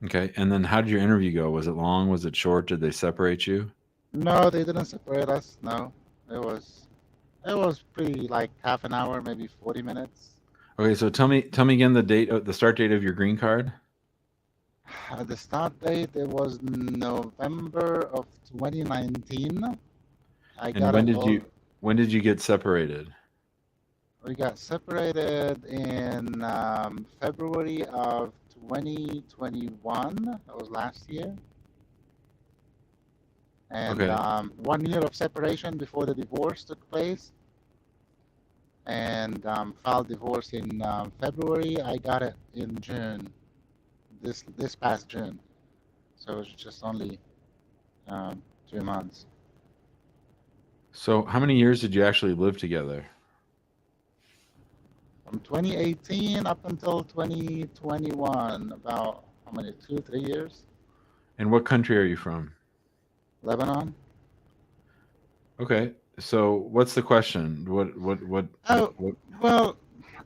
S1: Okay, and then how did your interview go? Was it long? Was it short? Did they separate you?
S8: No, they didn't separate us. No, it was pretty like half an hour, maybe 40 minutes.
S1: Okay, so tell me again the start date of your green card.
S8: The start date, it was November of 2019.
S1: And when did you get separated?
S8: We got separated in February of 2021. That was last year. And
S1: Okay.
S8: 1 year of separation before the divorce took place. And filed divorce in February. I got it in June, this past June. So it's just only 2 months.
S1: So how many years did you actually live together?
S8: From 2018 up until 2021, about how many, 2-3 years?
S1: And what country are you from?
S8: Lebanon.
S1: Okay. So what's the question? What
S8: Oh, well,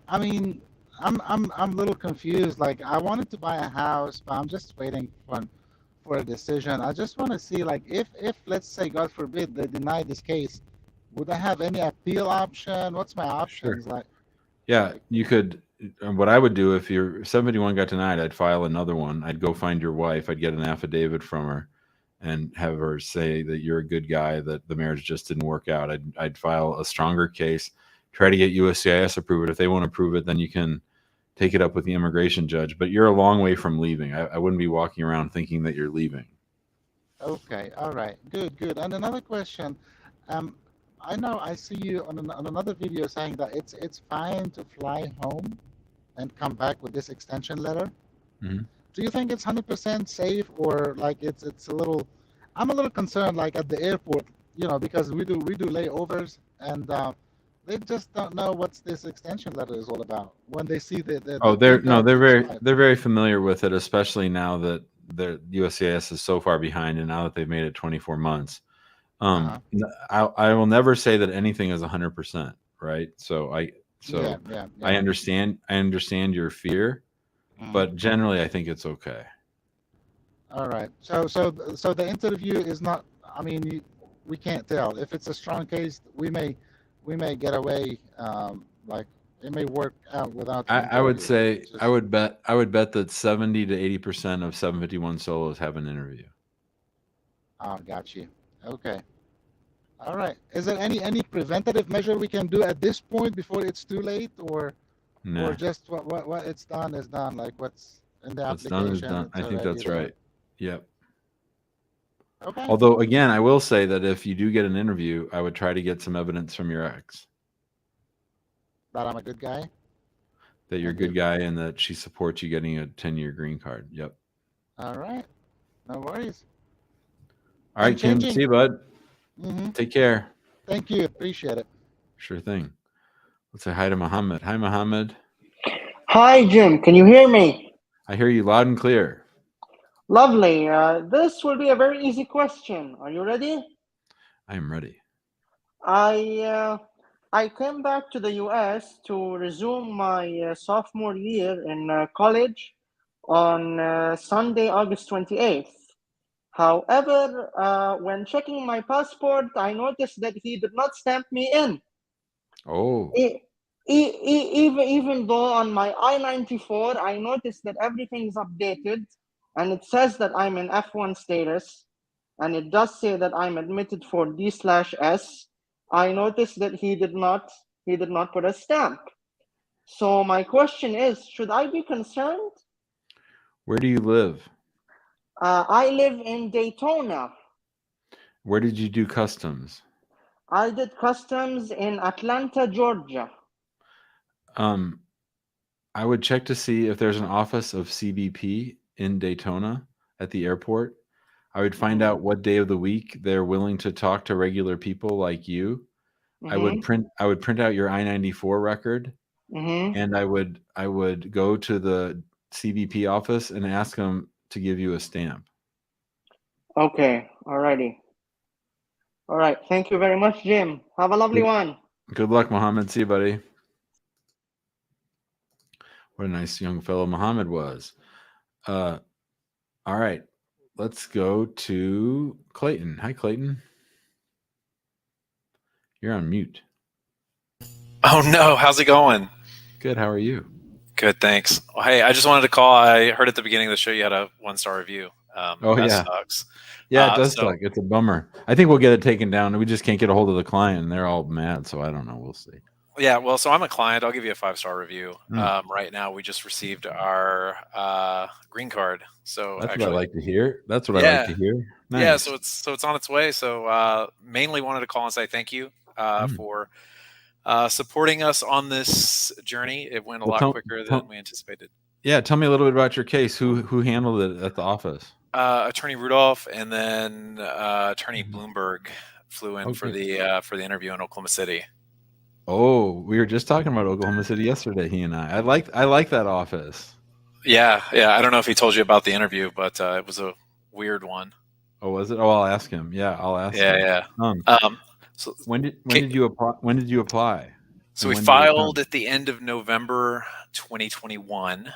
S8: I mean, I'm a little confused. Like, I wanted to buy a house, but I'm just waiting for a decision. I just want to see, like, if let's say, God forbid, they deny this case, would I have any appeal option? What's my options?
S1: Sure.
S8: Like,
S1: Yeah, you could. What I would do if your 751 got denied, I'd file another one. I'd go find your wife. I'd get an affidavit from her and have her say that you're a good guy, that the marriage just didn't work out. I'd file a stronger case, try to get USCIS approved. If they won't approve it, then you can take it up with the immigration judge. But you're a long way from leaving. I wouldn't be walking around thinking that you're leaving.
S8: okay, all right, good. And another question, I know I see you on another video saying that it's fine to fly home and come back with this extension letter.
S1: Mhm.
S8: Do you think it's 100% safe, or like it's a little? I'm a little concerned, like at the airport, because we do layovers, and they just don't know what's this extension letter is all about when they see the
S1: Oh, they're
S8: flight.
S1: very familiar with it, especially now that the USCIS is so far behind, and now that they've made it 24 months.
S8: Uh-huh.
S1: I will never say that anything is 100%, right? So
S8: Yeah.
S1: I understand your fear, but generally I think it's okay.
S8: All right. So the interview is not. I mean, we can't tell if it's a strong case. We may get away. Like it may work out without.
S1: I would
S8: interview.
S1: say
S8: It's just-
S1: I would bet that 70 to 80% of 751 solos have an interview.
S8: Oh, got you. Okay. All right. Is there any preventative measure we can do at this point before it's too late, or
S1: Nah,
S8: just what it's done is done? Like what's in the
S1: what's
S8: application?
S1: done is done. I
S8: it's
S1: think
S8: already
S1: that's
S8: there.
S1: right. Yep.
S8: Okay.
S1: Although again, I will say that if you do get an interview, I would try to get some evidence from your ex
S8: That I'm a good guy.
S1: that you're a good guy and that she supports you getting a 10-year green card. Yep.
S8: All right. No worries.
S1: All right, Kim.
S8: Changing.
S1: See you, bud.
S8: Mm-hmm.
S1: Take care.
S8: Thank you. Appreciate it.
S1: Sure thing. Let's say hi to Muhammad. Hi, Muhammad.
S9: Hi, Jim. Can you hear me?
S1: I hear you loud and clear.
S9: Lovely. This will be a very easy question. Are you ready?
S1: I am ready.
S9: I came back to the US to resume my sophomore year in college on Sunday, August 28th. However, when checking my passport, I noticed that he did not stamp me in.
S1: Oh.
S9: Even though on my I-94, I noticed that everything is updated and it says that I'm in F1 status and it does say that I'm admitted for D/S. I noticed that he did not put a stamp. So my question is, should I be concerned?
S1: Where do you live?
S9: I live in Daytona.
S1: Where did you do customs?
S9: I did customs in Atlanta, Georgia.
S1: I would check to see if there's an office of CBP in Daytona at the airport. I would find out what day of the week they're willing to talk to regular people like you. I would print out your I-94 record, and I would go to the CBP office and ask them to give you a stamp.
S9: Okay, alrighty. All right, thank you very much, Jim. Have a lovely one.
S1: Good luck, Mohammed. See you, buddy. What a nice young fellow Mohammed was. All right, let's go to Clayton. Hi, Clayton. You're on mute.
S10: Oh no, how's it going?
S1: Good, how are you?
S10: Good, thanks. Well, hey, I just wanted to call. I heard at the beginning of the show you had a 1-star review. That sucks.
S1: Yeah, it does suck. It's a bummer. I think we'll get it taken down. We just can't get a hold of the client, and they're all mad, so I don't know. We'll see.
S10: Yeah, well, so I'm a client. I'll give you a 5-star review. Right now, we just received our green card. So
S1: that's what I like to hear. That's what I like to hear. Nice.
S10: Yeah, so it's on its way. So mainly wanted to call and say thank you for supporting us on this journey. It went a lot quicker than we anticipated.
S1: Yeah, tell me a little bit about your case. Who handled it at the office?
S10: Attorney Rudolph, and then Attorney Bloomberg flew in for the interview in Oklahoma City.
S1: Oh, we were just talking about Oklahoma City yesterday. He and I like that office.
S10: Yeah. I don't know if he told you about the interview, but it was a weird one.
S1: Oh, was it? Oh, I'll ask him. Yeah, I'll ask him.
S10: Yeah.
S1: So when did you apply? When did you apply?
S10: So we filed at the end of November 2021.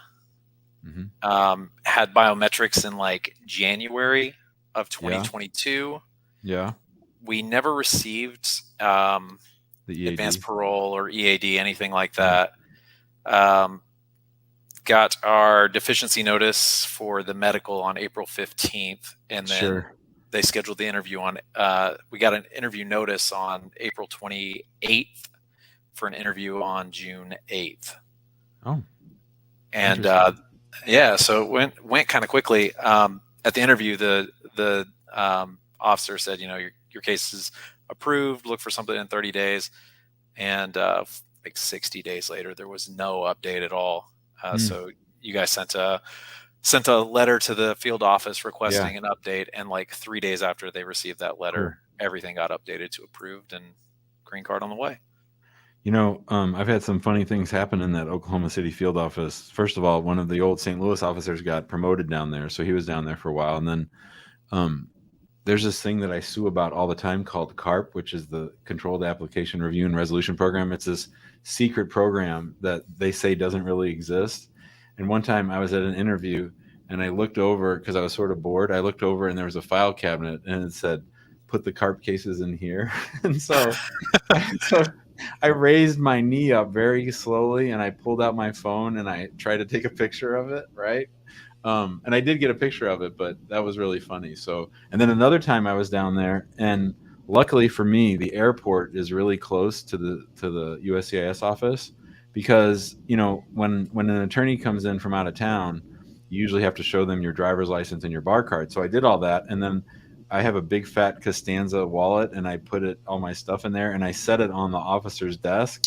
S10: Had biometrics in like January of 2022.
S1: Yeah.
S10: We never received
S1: the EAD.
S10: Advanced parole or EAD, anything like that. Got our deficiency notice for the medical on April 15th, and then they scheduled the interview on. We got an interview notice on April 28th for an interview on June 8th.
S1: Oh,
S10: and so it went kind of quickly. At the interview, the officer said, your case is approved. Look for something in 30 days, and like 60 days later, there was no update at all. So you guys sent a letter to the field office requesting an update, and like 3 days after they received that letter, everything got updated to approved and green card on the way.
S1: I've had some funny things happen in that Oklahoma City field office. First of all, one of the old St. Louis officers got promoted down there, so he was down there for a while. And then there's this thing that I sue about all the time called CARP, which is the Controlled Application Review and Resolution Program. It's this secret program that they say doesn't really exist. And one time I was at an interview and I looked over because I was sort of bored. I looked over and there was a file cabinet and it said, "Put the CARP cases in here." And so I raised my knee up very slowly and I pulled out my phone and I tried to take a picture of it, right? And I did get a picture of it, but that was really funny. So, and then another time I was down there, and luckily for me, the airport is really close to the USCIS office, because when an attorney comes in from out of town, you usually have to show them your driver's license and your bar card. So I did all that, and then I have a big fat Costanza wallet, and I put all my stuff in there, and I set it on the officer's desk,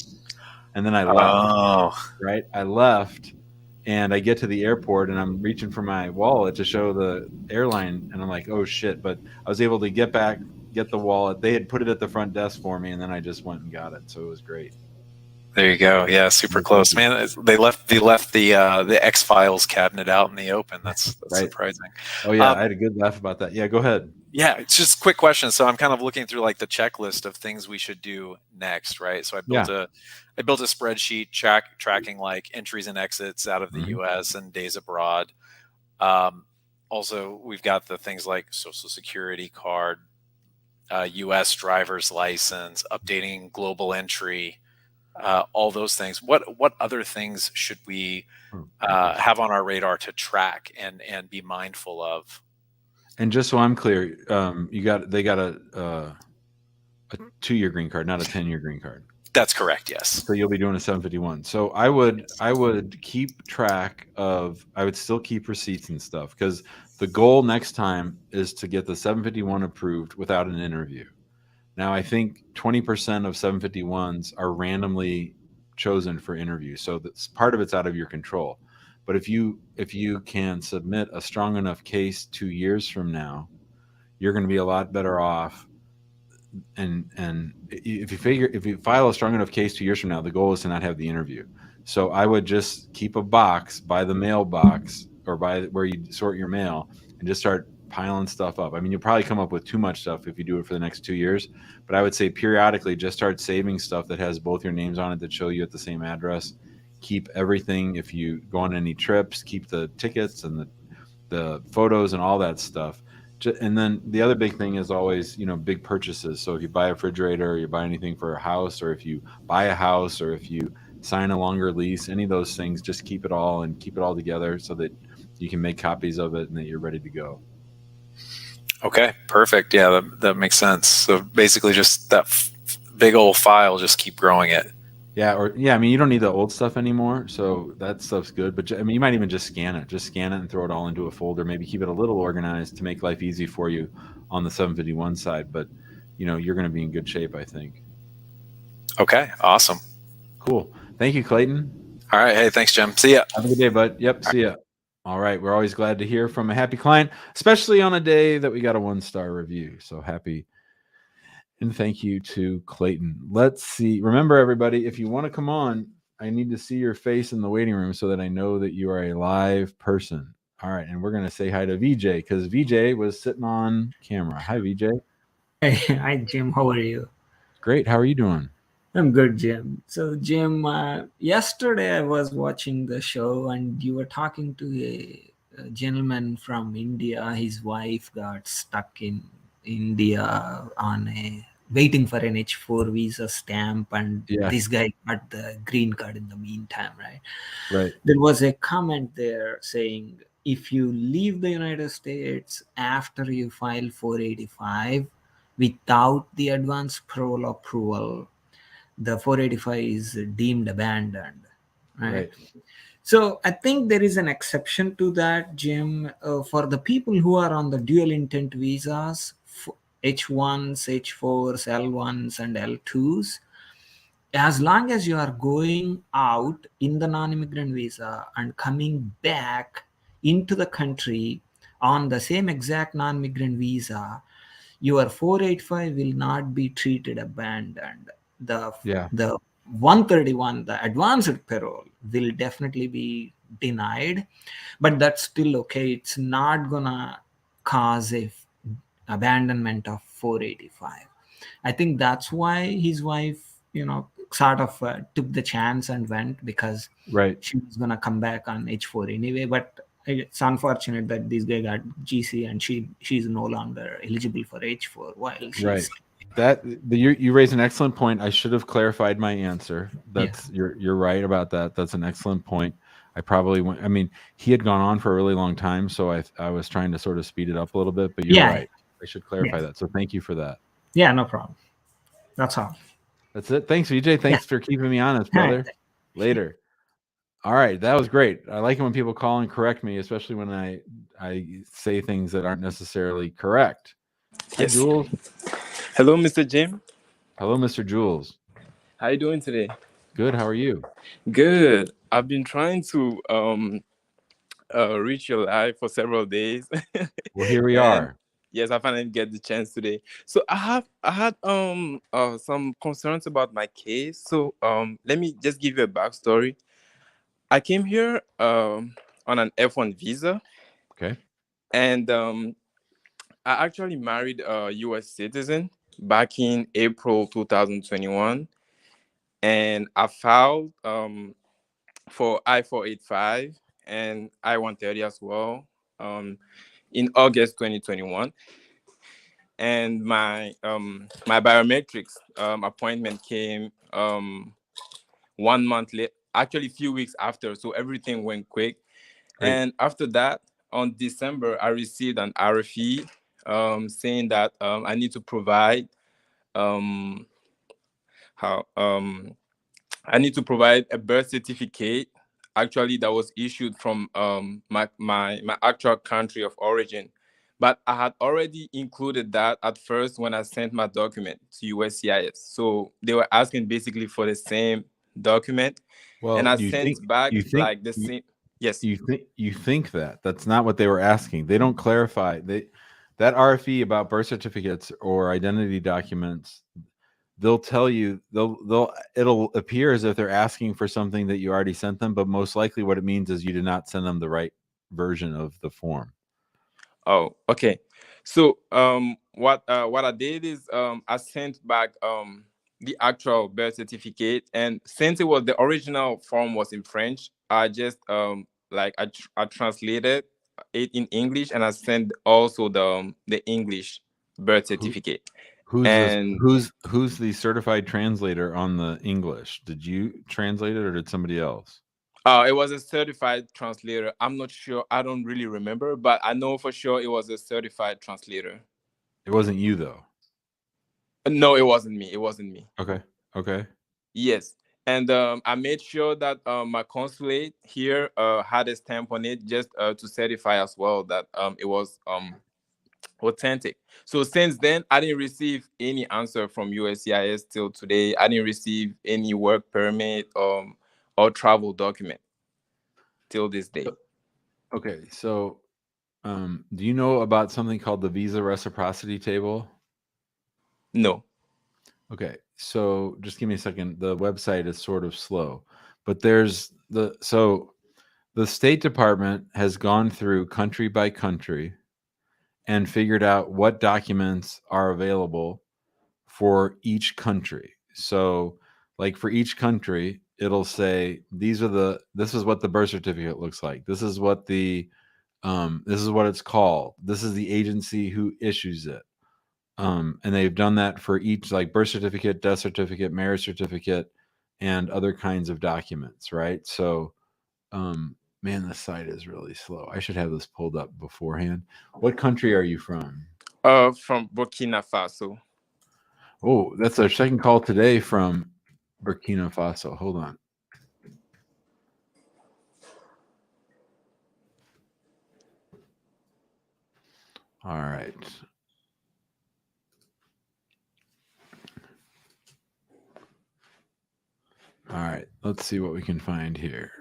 S1: and then I left.
S10: Oh.
S1: Right, I left. And I get to the airport and I'm reaching for my wallet to show the airline, and I'm like, oh shit. But I was able to get the wallet. They had put it at the front desk for me, and then I just went and got it. So it was great.
S10: There you go. Yeah, super close, man. They left the X-Files cabinet out in the open. That's
S1: Right.
S10: surprising.
S1: Oh yeah, I had a good laugh about that. Yeah, go ahead.
S10: Yeah, it's just a quick question. So I'm kind of looking through like the checklist of things we should do next, right? So I built a spreadsheet tracking like entries and exits out of the U.S. and days abroad. Also, we've got the things like Social Security card, U.S. driver's license, updating global entry, all those things. What other things should we have on our radar to track and be mindful of?
S1: And just so I'm clear, they got a 2-year green card, not a 10-year green card.
S10: That's correct. Yes.
S1: So you'll be doing a 751. So I would keep track of. I would still keep receipts and stuff, because the goal next time is to get the 751 approved without an interview. Now I think 20% of 751s are randomly chosen for interview, so that's part of it's out of your control. But if you can submit a strong enough case 2 years from now, you're going to be a lot better off. And if you file a strong enough case 2 years from now, the goal is to not have the interview. So I would just keep a box by the mailbox or by where you sort your mail and just start piling stuff up. I mean, you'll probably come up with too much stuff if you do it for the next 2 years, but I would say periodically just start saving stuff that has both your names on it that show you at the same address. Keep everything. If you go on any trips, keep the tickets and the photos and all that stuff. And then the other big thing is always, big purchases. So if you buy a refrigerator, or you buy anything for a house, or if you buy a house, or if you sign a longer lease, any of those things, just keep it all together so that you can make copies of it and that you're ready to go.
S10: Okay, perfect. Yeah, that makes sense. So basically just that big old file, just keep growing it.
S1: Yeah, I mean, you don't need the old stuff anymore, so that stuff's good. But I mean, you might even just scan it and throw it all into a folder. Maybe keep it a little organized to make life easy for you on the 751 side. But you're going to be in good shape, I think.
S10: Okay, awesome,
S1: cool. Thank you, Clayton.
S10: All right, hey, thanks, Jim. See ya.
S1: Have a good day, bud. Yep, see ya. All right, we're always glad to hear from a happy client, especially on a day that we got a 1-star review. So happy. And thank you to Clayton. Let's see. Remember, everybody, if you want to come on, I need to see your face in the waiting room so that I know that you are a live person. All right. And we're going to say hi to VJ because VJ was sitting on camera. Hi, VJ.
S11: Hey, hi, Jim. How are you?
S1: Great. How are you doing?
S11: I'm good, Jim. So, Jim, yesterday I was watching the show and you were talking to a gentleman from India. His wife got stuck in India waiting for an H4 visa stamp, and this guy got the green card in the meantime, right?
S1: Right.
S11: There was a comment there saying if you leave the United States after you file 485 without the advance parole approval, the 485 is deemed abandoned, right? So I think there is an exception to that, Jim, for the people who are on the dual intent visas, H1s, H4s, L1s, and L2s. As long as you are going out in the non-immigrant visa and coming back into the country on the same exact non-immigrant visa, your 485 will not be treated abandoned. The 131, the advanced parole, will definitely be denied, but that's still okay. It's not gonna cause a abandonment of 485. I think that's why his wife, sort of took the chance and went, because she was gonna come back on H4 anyway. But it's unfortunate that this guy got GC and she's no longer eligible for H4 while she's
S1: you raised an excellent point. I should have clarified my answer. You're right about that. That's an excellent point. I probably went. I mean, he had gone on for a really long time, so I was trying to sort of speed it up a little bit. But you're right. I should clarify that. So thank you for that.
S11: Yeah, no problem. That's all.
S1: That's it. Thanks, VJ. Thanks for keeping me honest, brother. Later. All right, that was great. I like it when people call and correct me, especially when I say things that aren't necessarily correct. Hi, Jules.
S12: Hello, Mr. Jim.
S1: Hello, Mr. Jules.
S12: How are you doing today?
S1: Good. How are you?
S12: Good. I've been trying to reach your live for several days.
S1: Well, here we
S12: And
S1: are.
S12: yes, I finally get the chance today. So I had some concerns about my case. So let me just give you a backstory. I came here on an F1 visa.
S1: Okay.
S12: And I actually married a US citizen back in April 2021. And I filed for I-485 and I-130 as well in August 2021. And my biometrics appointment came 1 month late, actually a few weeks after, so everything went quick.
S1: Great.
S12: And after that, on December, I received an RFE saying that I need to provide how I need to provide a birth certificate, actually that was issued from my actual country of origin. But I had already included that at first when I sent my document to USCIS. So they were asking basically for the same document.
S1: Well,
S12: And I sent back like the same. Yes.
S1: You think that that's not what they were asking. They don't clarify. That RFE about birth certificates or identity documents, they'll tell you it'll appear as if they're asking for something that you already sent them, but most likely what it means is you did not send them the right version of the form.
S12: Oh, okay. So what I did is I sent back the actual birth certificate, and since it was the original form was in French, I just I translated it in English, and I sent also the English birth certificate.
S1: Who's the certified translator on the English? Did you translate it or did somebody else?
S12: It was a certified translator. I'm not sure. I don't really remember, but I know for sure it was a certified translator.
S1: It wasn't you though.
S12: No, it wasn't me. It wasn't me.
S1: Okay.
S12: Yes. And I made sure that my consulate here had a stamp on it just to certify as well that it was authentic. So since then, I didn't receive any answer from USCIS till today. I didn't receive any work permit or travel document till this day.
S1: Okay, so do you know about something called the visa reciprocity table?
S12: No.
S1: Okay, so just give me a second. The website is sort of slow, but there's the State Department has gone through country by country and figured out what documents are available for each country. So, like for each country, it'll say this is what the birth certificate looks like. This is what this is what it's called. This is the agency who issues it. And they've done that for each, like birth certificate, death certificate, marriage certificate, and other kinds of documents, right? So, man, the site is really slow. I should have this pulled up beforehand. What country are you from?
S12: From Burkina Faso.
S1: Oh, that's our second call today from Burkina Faso. Hold on. All right. All right. Let's see what we can find here.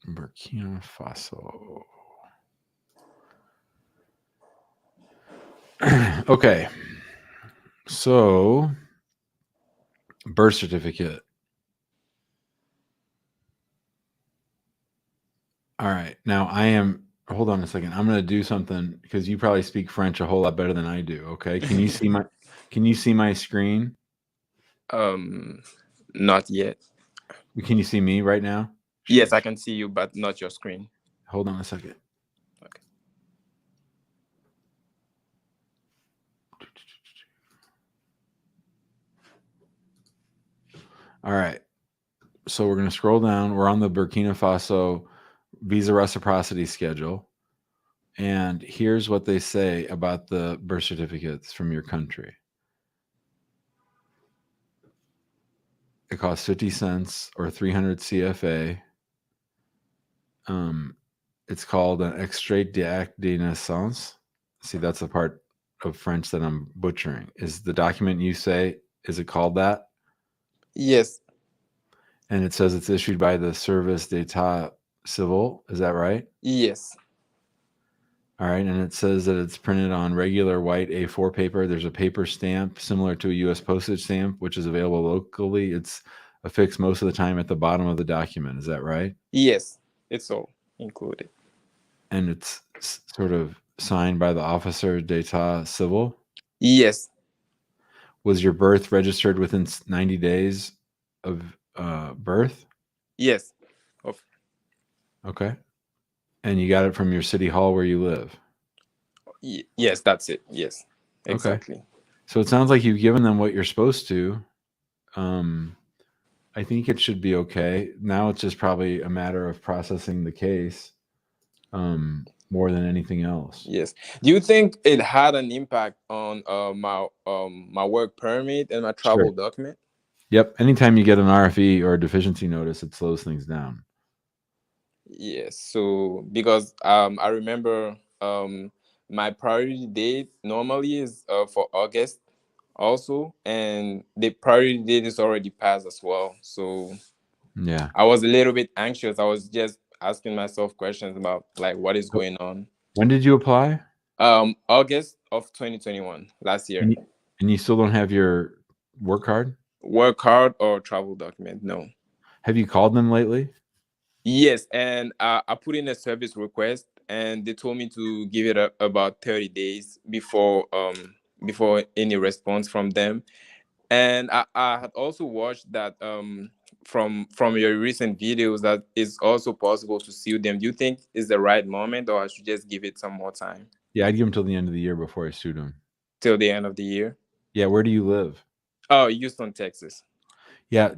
S1: Burkina Faso. Okay. So, birth certificate. All right. Now hold on a second. I'm going to do something because you probably speak French a whole lot better than I do. Okay. Can you see my screen?
S12: Not yet.
S1: Can you see me right now?
S12: Yes, I can see you, but not your screen.
S1: Hold on a second.
S12: Okay.
S1: All right. So we're going to scroll down. We're on the Burkina Faso visa reciprocity schedule. And here's what they say about the birth certificates from your country. It costs 50 cents or 300 CFA. It's called an extrait d'acte de naissance. See, that's the part of French that I'm butchering. Is the document you say, is it called that?
S12: Yes.
S1: And it says it's issued by the Service d'Etat Civil. Is that right?
S12: Yes.
S1: All right. And it says that it's printed on regular white A4 paper. There's a paper stamp similar to a U.S. postage stamp, which is available locally. It's affixed most of the time at the bottom of the document. Is that right?
S12: Yes, it's all included.
S1: And it's sort of signed by the Officer d'Etat Civil?
S12: Yes.
S1: Was your birth registered within 90 days of birth?
S12: Yes.
S1: Okay. And you got it from your city hall where you live?
S12: Yes, that's it. Yes, exactly.
S1: Okay. So it sounds like you've given them what you're supposed to. I think it should be okay. Now it's just probably a matter of processing the case more than anything else.
S12: Yes. Do you think it had an impact on my work permit and my travel document?
S1: Yep. Anytime you get an RFE or a deficiency notice, it slows things down.
S12: Yes. So because I remember my priority date normally is for August also, and the priority date is already passed as well. So
S1: yeah,
S12: I was a little bit anxious. I was just asking myself questions about like what is going on.
S1: When did you apply?
S12: August of 2021, last year.
S1: And you still don't have your work card?
S12: Work card or travel document? No.
S1: Have you called them lately?
S12: Yes, and I put in a service request, and they told me to give it about 30 days before any response from them. And I had also watched that from your recent videos that it's also possible to sue them. Do you think it's the right moment, or I should just give it some more time?
S1: Yeah, I'd give them till the end of the year before I sued them.
S12: Till the end of the year?
S1: Yeah, where do you live?
S12: Oh, Houston, Texas.
S1: Yeah,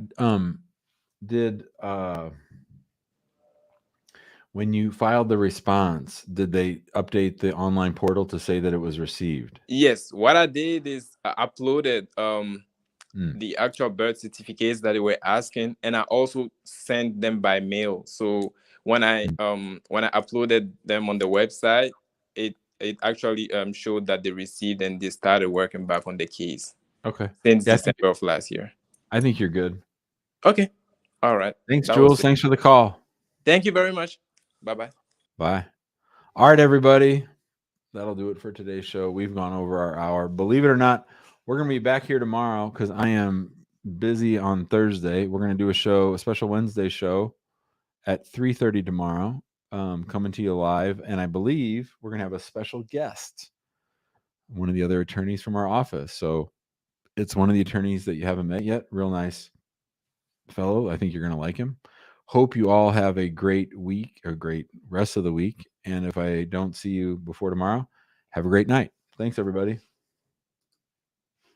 S1: did when you filed the response, did they update the online portal to say that it was received?
S12: Yes, what I did is I uploaded the actual birth certificates that they were asking, and I also sent them by mail. So when I uploaded them on the website, it actually showed that they received and they started working back on the case.
S1: Okay.
S12: Since December of last year.
S1: I think you're good.
S12: Okay. All right.
S1: Thanks, Jules. Thanks for the call.
S12: Thank you very much. Bye-bye.
S1: Bye. All right, everybody. That'll do it for today's show. We've gone over our hour. Believe it or not, we're going to be back here tomorrow because I am busy on Thursday. We're going to do a special Wednesday show at 3:30 tomorrow, coming to you live. And I believe we're going to have a special guest, one of the other attorneys from our office. So it's one of the attorneys that you haven't met yet. Real nice fellow. I think you're going to like him. Hope you all have a great week, a great rest of the week. And if I don't see you before tomorrow, have a great night. Thanks, everybody.